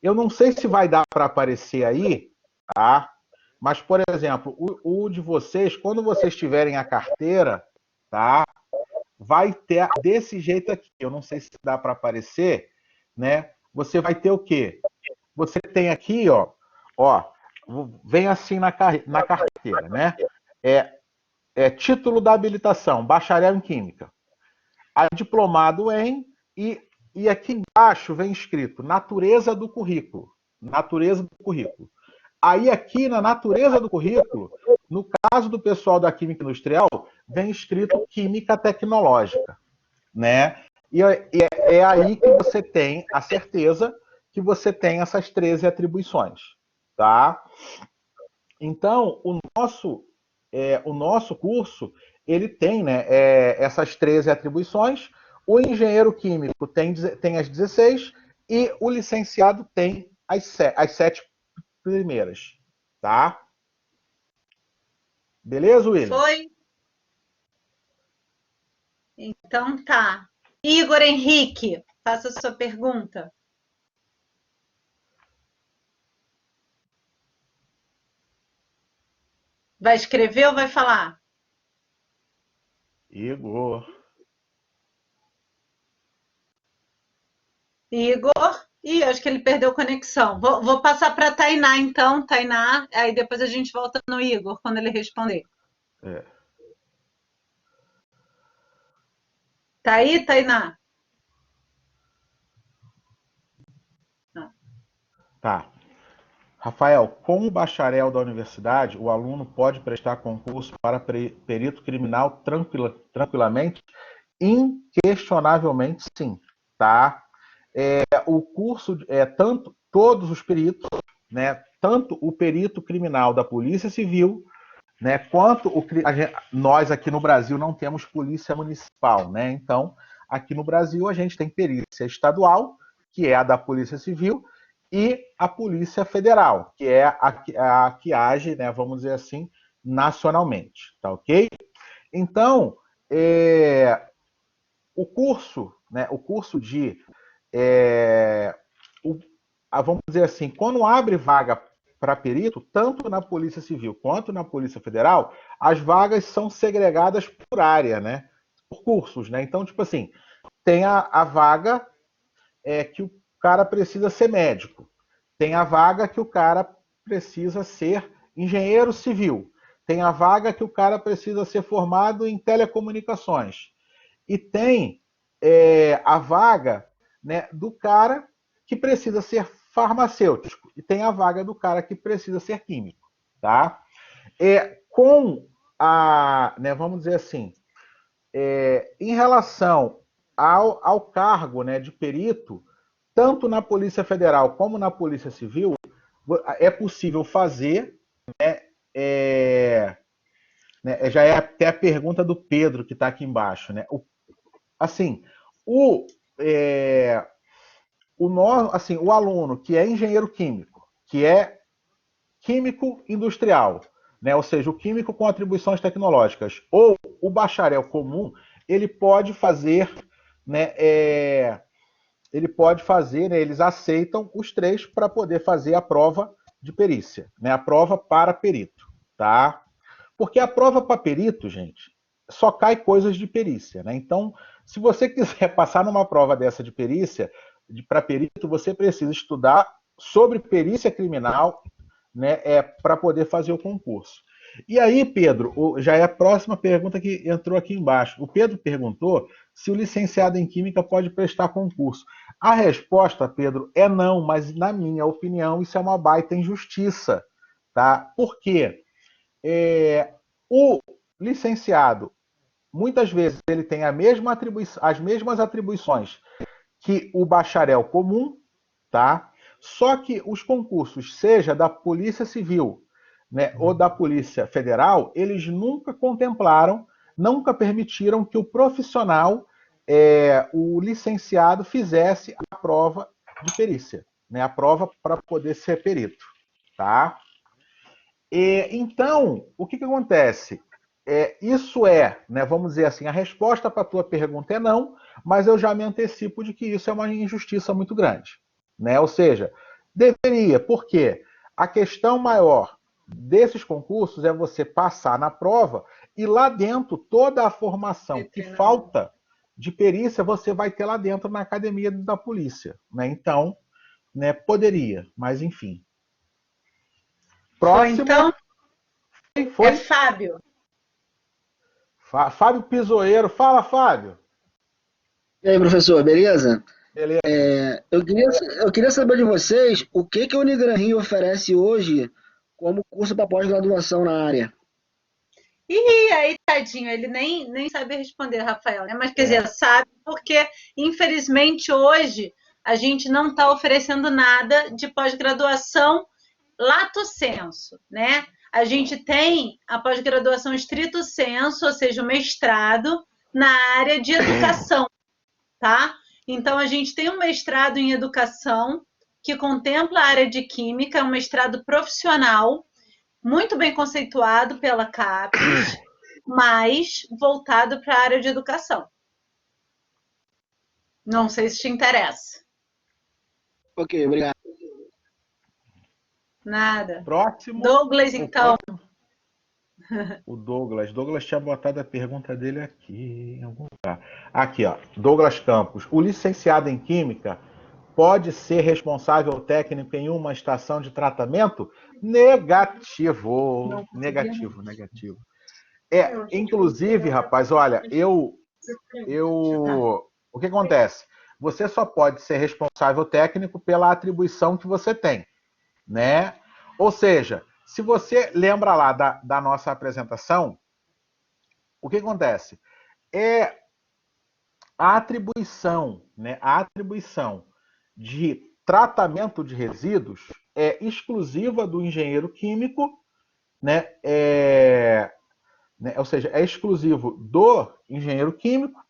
Eu não sei se vai dar para aparecer aí, tá? Mas, por exemplo, o de vocês, quando vocês tiverem a carteira, tá? Vai ter desse jeito aqui. Eu não sei se dá para aparecer, né? Você vai ter o quê? Você tem aqui, ó, vem assim na carteira, né? Título da habilitação, bacharel em química. A diplomado em e aqui embaixo vem escrito natureza do currículo. Natureza do currículo. Aí aqui na natureza do currículo, no caso do pessoal da química industrial, vem escrito química tecnológica, né? E é aí que você tem a certeza que você tem essas 13 atribuições, tá? Então, o nosso curso, ele tem, né, essas 13 atribuições. O engenheiro químico tem as 16 e o licenciado tem as 7 primeiras, tá? Beleza, William? Foi? Então tá. Igor Henrique, faça a sua pergunta. Vai escrever ou vai falar? Igor. Igor. Ih, acho que ele perdeu conexão. Vou passar para a Tainá, então. Tainá, aí depois a gente volta no Igor, quando ele responder. É. Tá aí, Tainá? Tá. Rafael, como bacharel da universidade, o aluno pode prestar concurso para perito criminal tranquilamente? Inquestionavelmente, sim, tá? O curso tanto todos os peritos, né? Tanto o perito criminal da Polícia Civil, né? Quanto nós aqui no Brasil não temos polícia municipal, né? Então, aqui no Brasil a gente tem perícia estadual, que é a da Polícia Civil, e a Polícia Federal, que é a que age, né? Vamos dizer assim, nacionalmente, tá ok? Então, o curso, né? O curso de vamos dizer assim, quando abre vaga para perito, tanto na Polícia Civil quanto na Polícia Federal, as vagas são segregadas por área, né? Por cursos, né? Então, tipo assim, tem a vaga que o cara precisa ser médico. Tem a vaga que o cara precisa ser engenheiro civil. Tem a vaga que o cara precisa ser formado em telecomunicações. E tem a vaga, né, do cara que precisa ser farmacêutico. E tem a vaga do cara que precisa ser químico. Tá? Com né, vamos dizer assim, em relação ao cargo, né, de perito, tanto na Polícia Federal como na Polícia Civil, é possível fazer, já é até a pergunta do Pedro que está aqui embaixo, né? Assim, o aluno que é engenheiro químico, que é químico industrial, né? Ou seja, o químico com atribuições tecnológicas, ou o bacharel comum, ele pode fazer né, ele pode fazer, né, eles aceitam os 3 para poder fazer a prova de perícia, né, a prova para perito, tá? Porque a prova para perito, gente, só cai coisas de perícia, né? Então, se você quiser passar numa prova dessa de perícia, para perito, você precisa estudar sobre perícia criminal, né, para poder fazer o concurso. E aí, Pedro, já é a próxima pergunta que entrou aqui embaixo. O Pedro perguntou se o licenciado em Química pode prestar concurso. A resposta, Pedro, é não, mas na minha opinião, isso é uma baita injustiça, tá? Por quê? O licenciado, muitas vezes, ele tem as mesmas atribuições que o bacharel comum, tá? Só que os concursos, seja da Polícia Civil, né, ou da Polícia Federal, eles nunca contemplaram, nunca permitiram que o profissional, o licenciado, fizesse a prova de perícia, né, a prova para poder ser perito, tá? Então, o que acontece? Isso né, vamos dizer assim, a resposta para a tua pergunta é não, mas eu já me antecipo de que isso é uma injustiça muito grande, né? Ou seja, deveria, porque a questão maior desses concursos é você passar na prova e lá dentro toda a formação que falta de perícia você vai ter lá dentro na academia da polícia, né? Então, né, poderia, mas enfim. Próximo. Então, foi? É Fábio. Fábio Pisoeiro. Fala, Fábio. E aí, professor, beleza? Beleza. Eu queria saber de vocês o que a Unigran Rio oferece hoje como curso para pós-graduação na área. E aí, tadinho, ele nem sabe responder, Rafael, né? Mas quer dizer, sabe, porque infelizmente hoje a gente não está oferecendo nada de pós-graduação lato sensu, né? A gente tem a pós-graduação stricto sensu, ou seja, o mestrado na área de educação, tá? Então, a gente tem um mestrado em educação que contempla a área de química, um mestrado profissional, muito bem conceituado pela CAPES, mas voltado para a área de educação. Não sei se te interessa. Ok, obrigado. Nada. Próximo. Douglas, então. O Douglas. Douglas tinha botado a pergunta dele aqui em algum lugar. Aqui, ó. Douglas Campos. O licenciado em Química pode ser responsável técnico em uma estação de tratamento? Negativo. Não, negativo. Inclusive, rapaz, olha, o que acontece? Você só pode ser responsável técnico pela atribuição que você tem, né? Ou seja, se você lembra lá da nossa apresentação, o que acontece? A atribuição, né? A atribuição de tratamento de resíduos é exclusiva do engenheiro químico, né? Ou seja, é exclusivo do engenheiro químico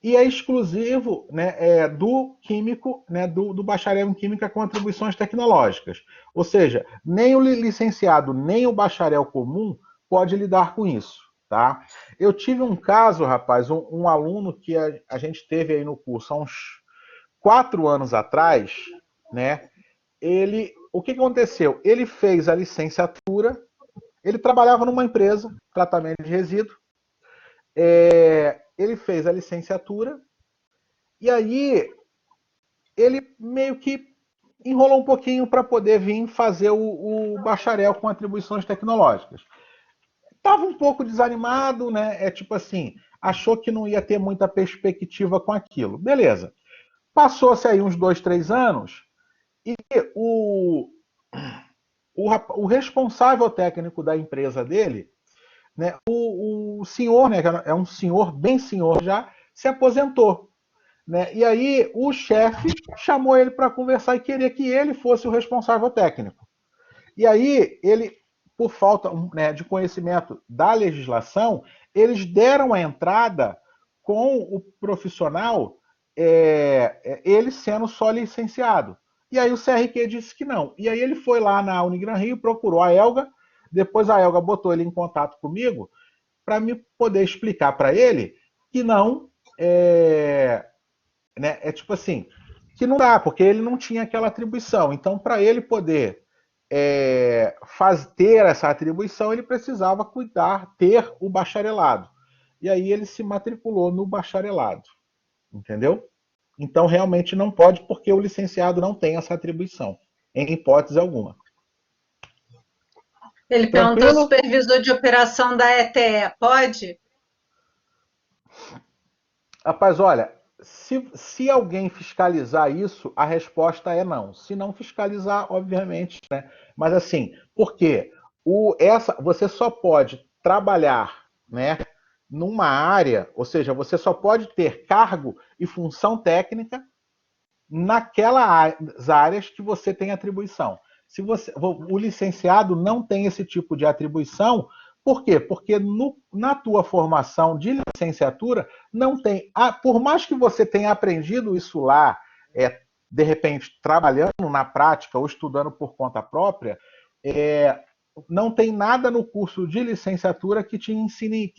e é exclusivo, né, do químico, né, do bacharel em química com atribuições tecnológicas. Ou seja, nem o licenciado, nem o bacharel comum pode lidar com isso. Tá? Eu tive um caso, rapaz, um aluno que a gente teve aí no curso há uns 4 anos atrás, né? O que aconteceu? Ele fez a licenciatura, ele trabalhava numa empresa, tratamento de resíduo, ele fez a licenciatura e aí ele meio que enrolou um pouquinho para poder vir fazer o bacharel com atribuições tecnológicas. Estava um pouco desanimado, né? Tipo assim, achou que não ia ter muita perspectiva com aquilo. Beleza. Passou-se aí uns 2, 3 anos e o responsável técnico da empresa dele, né, o senhor, né, é um senhor, bem senhor já, se aposentou. Né? E aí o chefe chamou ele para conversar e queria que ele fosse o responsável técnico. E aí ele, por falta, né, de conhecimento da legislação, eles deram a entrada com o profissional, ele sendo só licenciado. E aí o CRQ disse que não. E aí ele foi lá na Unigran Rio, procurou a Elga, depois a Elga botou ele em contato comigo para me poder explicar para ele que não, é tipo assim, que não dá, porque ele não tinha aquela atribuição. Então, para ele poder ter essa atribuição, ele precisava ter o bacharelado. E aí ele se matriculou no bacharelado, entendeu? Então, realmente não pode, porque o licenciado não tem essa atribuição, em hipótese alguma. Ele perguntou ao supervisor de operação da ETE, pode? Rapaz, olha, se alguém fiscalizar isso, a resposta é não. Se não fiscalizar, obviamente, né? Mas assim, por quê? Você só pode trabalhar, né, numa área, ou seja, você só pode ter cargo e função técnica naquelas áreas que você tem atribuição. O licenciado não tem esse tipo de atribuição, por quê? Porque na tua formação de licenciatura não tem, por mais que você tenha aprendido isso lá, de repente trabalhando na prática ou estudando por conta própria, não tem nada no curso de licenciatura que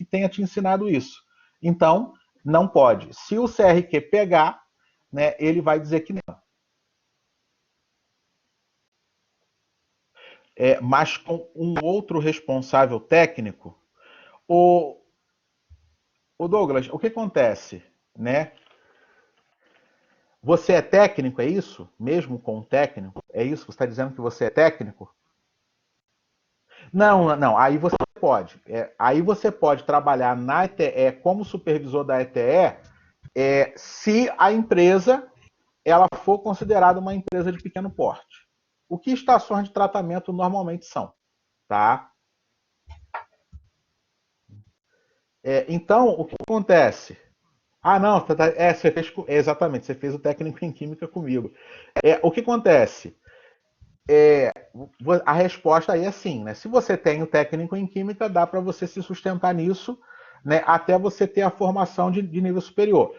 tenha te ensinado isso. Então, não pode. Se o CRQ pegar, né, ele vai dizer que não. Mas com um outro responsável técnico, o Douglas, o que acontece, né? Você é técnico, é isso? Mesmo com um técnico? É isso? Você está dizendo que você é técnico? Não. Aí você pode. Aí você pode trabalhar na ETE como supervisor da ETE, se a empresa ela for considerada uma empresa de pequeno porte. O que estações de tratamento normalmente são, tá? Então, o que acontece? Não, você fez, exatamente, você fez o técnico em química comigo. O que acontece? A resposta aí é sim, né? Se você tem o técnico em química, dá para você se sustentar nisso, né, até você ter a formação de nível superior.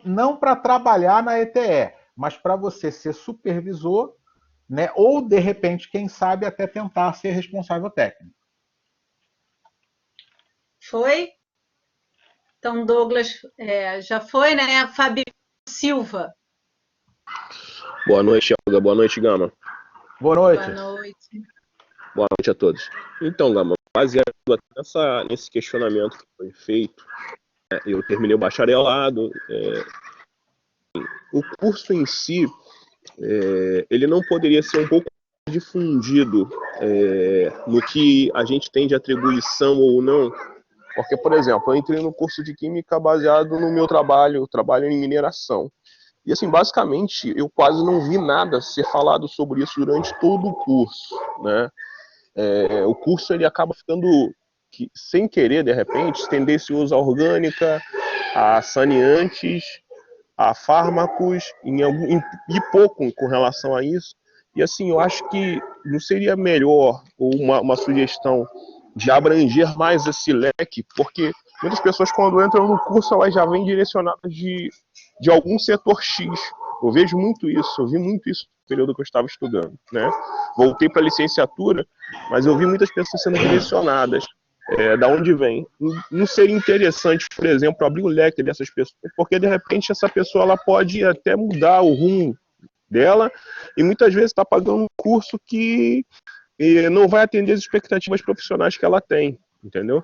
Não para trabalhar na ETE, mas para você ser supervisor, né, ou de repente, quem sabe, até tentar ser responsável técnico. Foi? Então, Douglas, já foi, né? Fábio Silva. Boa noite, Helga. Boa noite, Gama. Boa noite. Boa noite. Boa noite a todos. Então, Gama, baseado nesse questionamento que foi feito, eu terminei o bacharelado. O curso em si, ele não poderia ser um pouco difundido no que a gente tem de atribuição ou não. Porque, por exemplo, eu entrei no curso de Química baseado no meu trabalho, eu trabalho em mineração. E, assim, basicamente, eu quase não vi nada ser falado sobre isso durante todo o curso, né? O curso, ele acaba ficando, sem querer, de repente, tendencioso à orgânica, a saneantes, a fármacos, e pouco com relação a isso. E, assim, eu acho que não seria melhor, ou uma sugestão, de abranger mais esse leque, porque muitas pessoas, quando entram no curso, elas já vêm direcionadas de algum setor X. Eu vejo muito isso, eu vi muito isso no período que eu estava estudando, né? Voltei para a licenciatura, mas eu vi muitas pessoas sendo direcionadas. Da onde vem? Não seria interessante, por exemplo, abrir o leque dessas pessoas, porque de repente essa pessoa ela pode até mudar o rumo dela e muitas vezes está pagando um curso que não vai atender as expectativas profissionais que ela tem, entendeu?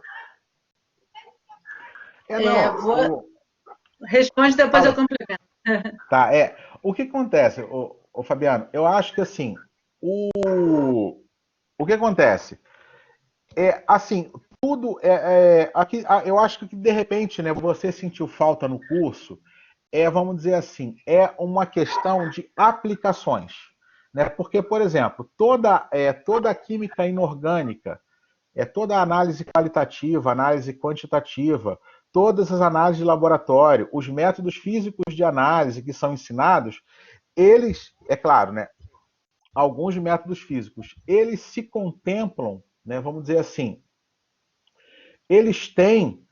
Responde, depois eu complemento. Tá, o que acontece, Fabiano? Eu acho que assim, o que acontece? Assim, tudo aqui, eu acho que de repente, né, você sentiu falta no curso, vamos dizer assim, uma questão de aplicações, né? Porque, por exemplo, toda a química inorgânica, toda a análise qualitativa, análise quantitativa, todas as análises de laboratório, os métodos físicos de análise que são ensinados, eles, é claro, né, alguns métodos físicos, eles se contemplam, né, vamos dizer assim, eles têm,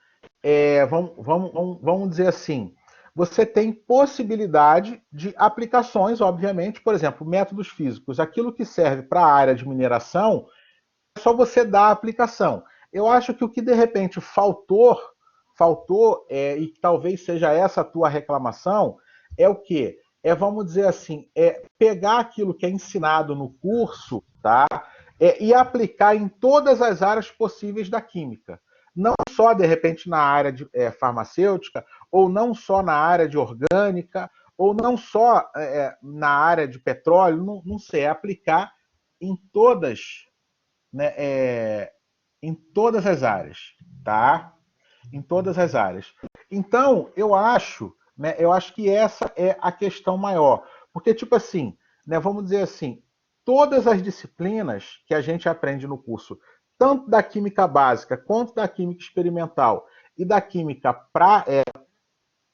vamos dizer assim, você tem possibilidade de aplicações, obviamente, por exemplo, métodos físicos, aquilo que serve para a área de mineração, é só você dar a aplicação. Eu acho que o que de repente faltou faltou, e talvez seja essa a tua reclamação, é o quê? Vamos dizer assim, pegar aquilo que é ensinado no curso, tá? E aplicar em todas as áreas possíveis da química. Não só, de repente, na área de farmacêutica, ou não só na área de orgânica, ou não só na área de petróleo, não sei, aplicar em todas, né, em todas as áreas, tá? Em todas as áreas. Então, eu acho que essa é a questão maior. Porque, tipo assim, né, vamos dizer assim, todas as disciplinas que a gente aprende no curso, tanto da química básica quanto da química experimental e da química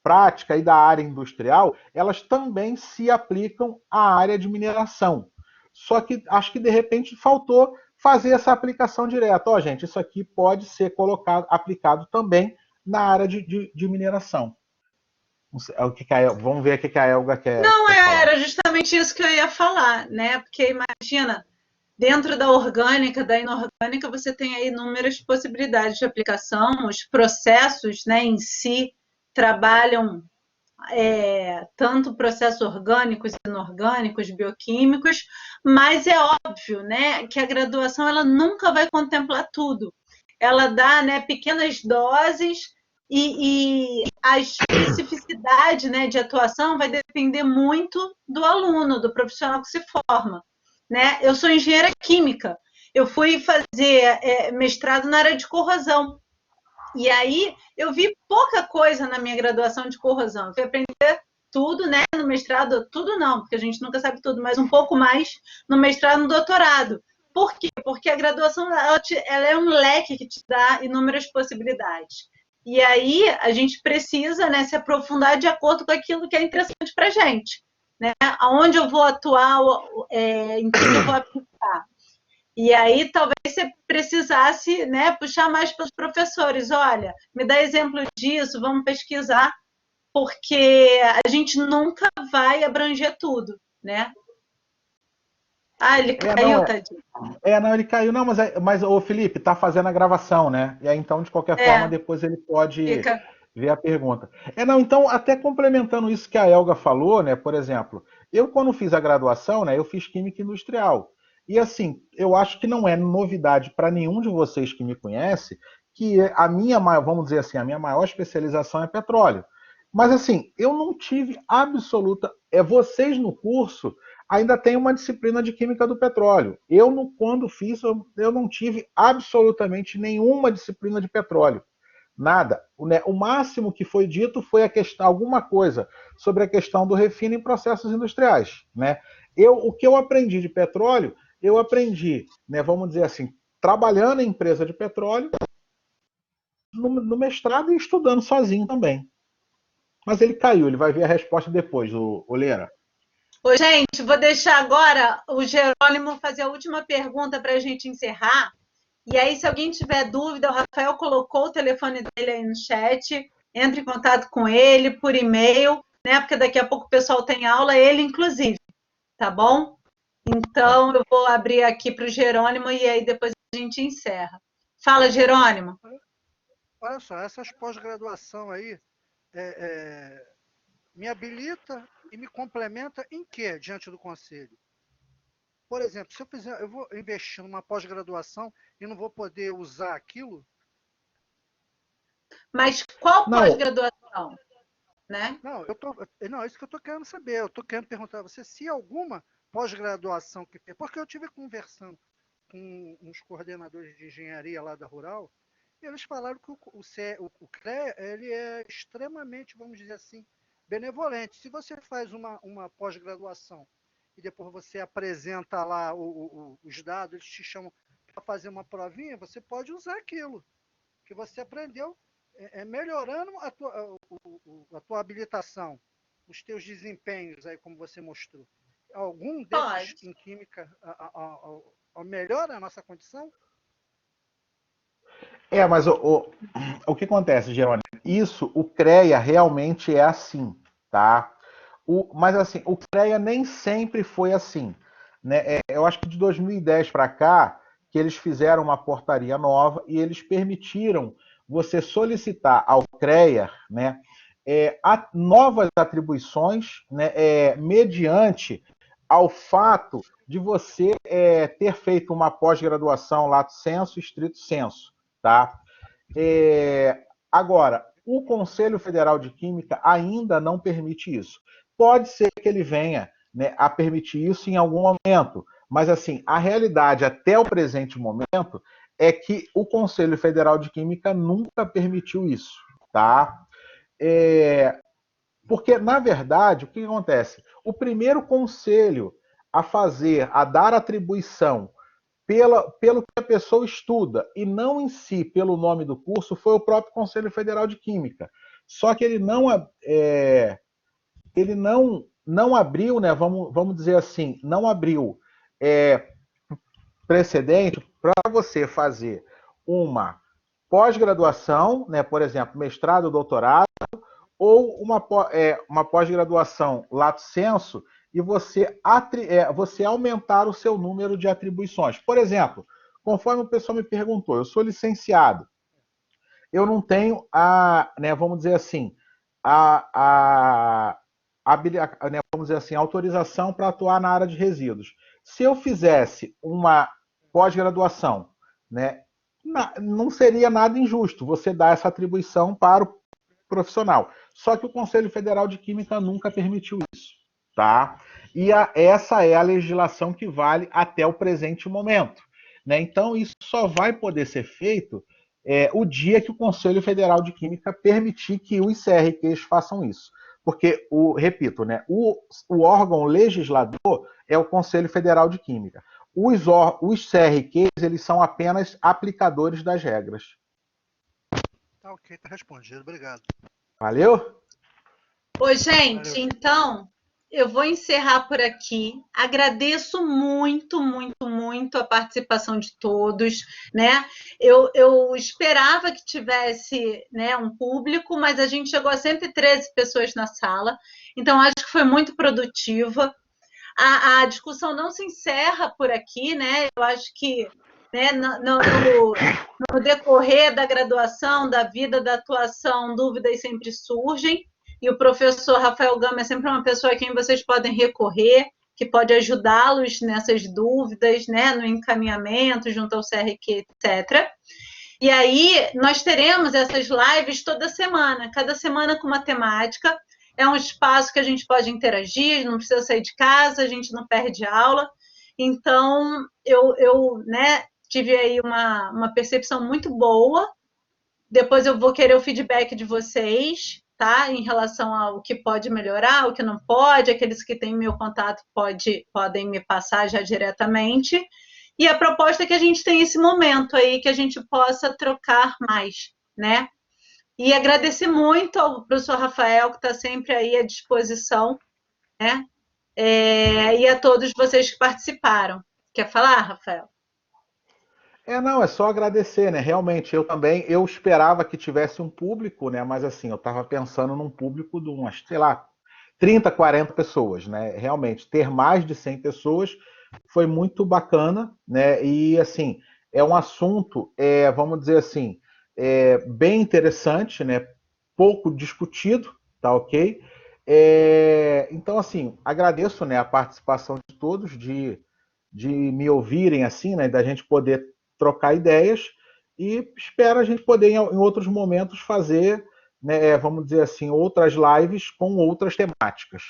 prática e da área industrial, elas também se aplicam à área de mineração. Só que acho que de repente faltou fazer essa aplicação direta. Ó, gente, isso aqui pode ser aplicado também na área de mineração. Vamos ver o que a Elga quer. Não, quer falar. era justamente isso que eu ia falar, né? Porque imagina, dentro da orgânica, da inorgânica, você tem aí inúmeras possibilidades de aplicação, os processos, né, em si trabalham tanto processos orgânicos, inorgânicos, bioquímicos, mas é óbvio, né, que a graduação ela nunca vai contemplar tudo. Ela dá, né, pequenas doses e a especificidade, né, de atuação vai depender muito do aluno, do profissional que se forma. Né? Eu sou engenheira química, eu fui fazer mestrado na área de corrosão. E aí eu vi pouca coisa na minha graduação de corrosão. Eu fui aprender tudo, né? No mestrado, tudo não, porque a gente nunca sabe tudo, mas um pouco mais no mestrado e no doutorado. Por quê? Porque a graduação ela é um leque que te dá inúmeras possibilidades. E aí a gente precisa, né, se aprofundar de acordo com aquilo que é interessante para a gente. Né? Aonde eu vou atuar, em que eu vou aplicar. E aí talvez você precisasse, né, puxar mais para os professores. Olha, me dá exemplo disso, vamos pesquisar, porque a gente nunca vai abranger tudo, né? Ah, ele caiu, tadinho. Não, ele caiu. Não, mas o Felipe tá fazendo a gravação, né? E aí, então, de qualquer forma, depois ele pode ver a pergunta. Não, então, até complementando isso que a Elga falou, né? Por exemplo, eu quando fiz a graduação, né? Eu fiz Química Industrial. E assim, eu acho que não é novidade para nenhum de vocês que me conhece que vamos dizer assim, a minha maior especialização é petróleo. Mas assim, eu não tive absoluta... vocês no curso ainda tem uma disciplina de química do petróleo. Quando fiz, eu não tive absolutamente nenhuma disciplina de petróleo. Nada. O máximo que foi dito foi alguma coisa sobre a questão do refino em processos industriais. Né? O que eu aprendi de petróleo, eu aprendi, né, vamos dizer assim, trabalhando em empresa de petróleo, no mestrado e estudando sozinho também. Mas ele caiu, ele vai ver a resposta depois, o Lera. Ô, gente, vou deixar agora o Jerônimo fazer a última pergunta para a gente encerrar. E aí, se alguém tiver dúvida, o Rafael colocou o telefone dele aí no chat, entre em contato com ele por e-mail, né? Porque daqui a pouco o pessoal tem aula, ele inclusive, tá bom? Então, eu vou abrir aqui para o Jerônimo e aí depois a gente encerra. Fala, Jerônimo. Olha só, essas pós-graduação aí me habilita e me complementa em quê diante do conselho? Por exemplo, se eu vou investir numa pós-graduação e não vou poder usar aquilo? Mas qual pós-graduação? Né? Não, é isso que eu estou querendo saber. Eu estou querendo perguntar a você se alguma pós-graduação que tem. Porque eu estive conversando com uns coordenadores de engenharia lá da Rural, e eles falaram que o CREA ele é extremamente, vamos dizer assim, benevolente. Se você faz uma pós-graduação e depois você apresenta lá os dados, eles te chamam para fazer uma provinha, você pode usar aquilo que você aprendeu, melhorando a tua habilitação, os teus desempenhos, aí como você mostrou. Algum desses em química melhora a nossa condição? Mas o que acontece, Jerônimo? O CREA realmente é assim, tá? Mas assim, o CREA nem sempre foi assim. Né? Eu acho que de 2010 para cá, que eles fizeram uma portaria nova e eles permitiram você solicitar ao CREA, né, novas atribuições, né, mediante ao fato de você ter feito uma pós-graduação lato sensu, estrito sensu, tá? Agora, o Conselho Federal de Química ainda não permite isso. Pode ser que ele venha, né, a permitir isso em algum momento, mas assim, a realidade até o presente momento é que o Conselho Federal de Química nunca permitiu isso, tá? Porque, na verdade, o que acontece? O primeiro conselho a dar atribuição pelo que a pessoa estuda e não em si pelo nome do curso foi o próprio Conselho Federal de Química. Só que ele não abriu, né? Vamos dizer assim, não abriu precedente para você fazer uma pós-graduação, né? Por exemplo, mestrado, doutorado, ou uma pós-graduação lato sensu e você aumentar o seu número de atribuições. Por exemplo, conforme o pessoal me perguntou, eu sou licenciado, eu não tenho vamos dizer assim, vamos dizer assim, autorização para atuar na área de resíduos. Se eu fizesse uma pós-graduação, né, não seria nada injusto você dar essa atribuição para o profissional. Só que o Conselho Federal de Química nunca permitiu isso, tá? E essa é a legislação que vale até o presente momento, né? Então isso só vai poder ser feito o dia que o Conselho Federal de Química permitir que os CRQs façam isso. Porque, repito, né, o órgão legislador é o Conselho Federal de Química. Os CRQs, eles são apenas aplicadores das regras. Tá ok, tá respondido. Obrigado. Valeu? Ô, gente, Valeu. então, eu vou encerrar por aqui. Agradeço muito, muito, muito a participação de todos, né? Eu esperava que tivesse, né, um público, mas a gente chegou a 113 pessoas na sala, então acho que foi muito produtiva. A discussão não se encerra por aqui, né? Eu acho que, né, no decorrer da graduação, da vida, da atuação, dúvidas sempre surgem. E o professor Rafael Gama é sempre uma pessoa a quem vocês podem recorrer, que pode ajudá-los nessas dúvidas, né, no encaminhamento, junto ao CRQ, etc. E aí, nós teremos essas lives toda semana, cada semana com uma temática. É um espaço que a gente pode interagir, não precisa sair de casa, a gente não perde aula. Então, eu né, tive aí uma percepção muito boa. Depois eu vou querer o feedback de vocês, tá? Em relação ao que pode melhorar, o que não pode, aqueles que têm meu contato podem me passar já diretamente. E a proposta é que a gente tenha esse momento aí, que a gente possa trocar mais, né? E agradecer muito ao professor Rafael, que está sempre aí à disposição, né? E a todos vocês que participaram. Quer falar, Rafael? Não, é só agradecer, né? Realmente, eu esperava que tivesse um público, né? Mas assim, eu estava pensando num público de umas, sei lá, 30, 40 pessoas, né? Realmente, ter mais de 100 pessoas foi muito bacana, né? E assim, é um assunto, vamos dizer assim, bem interessante, né? Pouco discutido, tá ok? Então, assim, agradeço, né, a participação de todos, de me ouvirem assim, né? Da gente poder trocar ideias e espero a gente poder em outros momentos fazer, né, vamos dizer assim, outras lives com outras temáticas.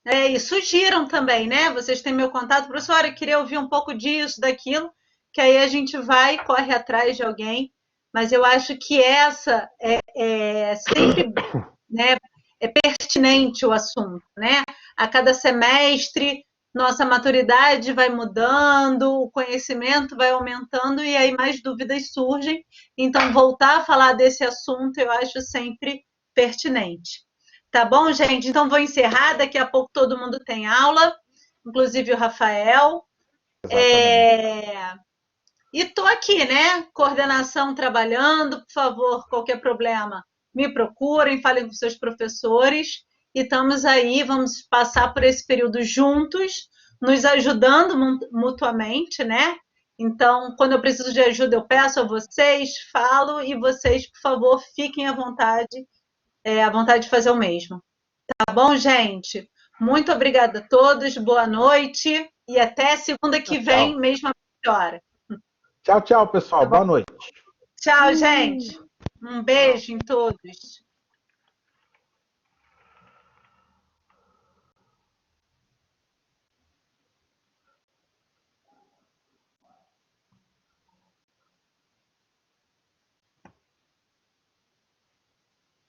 E sugiram também, né? Vocês têm meu contato, professora, eu queria ouvir um pouco disso, daquilo, que aí a gente corre atrás de alguém, mas eu acho que essa é sempre, né, é pertinente o assunto, né? A cada semestre, nossa maturidade vai mudando, o conhecimento vai aumentando e aí mais dúvidas surgem. Então, voltar a falar desse assunto eu acho sempre pertinente. Tá bom, gente? Então, vou encerrar. Daqui a pouco todo mundo tem aula, inclusive o Rafael. E estou aqui, né? Coordenação trabalhando. Por favor, qualquer problema, me procurem, falem com seus professores. E estamos aí, vamos passar por esse período juntos, nos ajudando mutuamente, né? Então, quando eu preciso de ajuda, eu peço a vocês, falo, e vocês, por favor, fiquem à vontade de fazer o mesmo. Tá bom, gente? Muito obrigada a todos, boa noite e até segunda que vem, mesma hora. Tchau, tchau, pessoal. Tá bom? Boa noite. Tchau, gente. Um beijo em todos.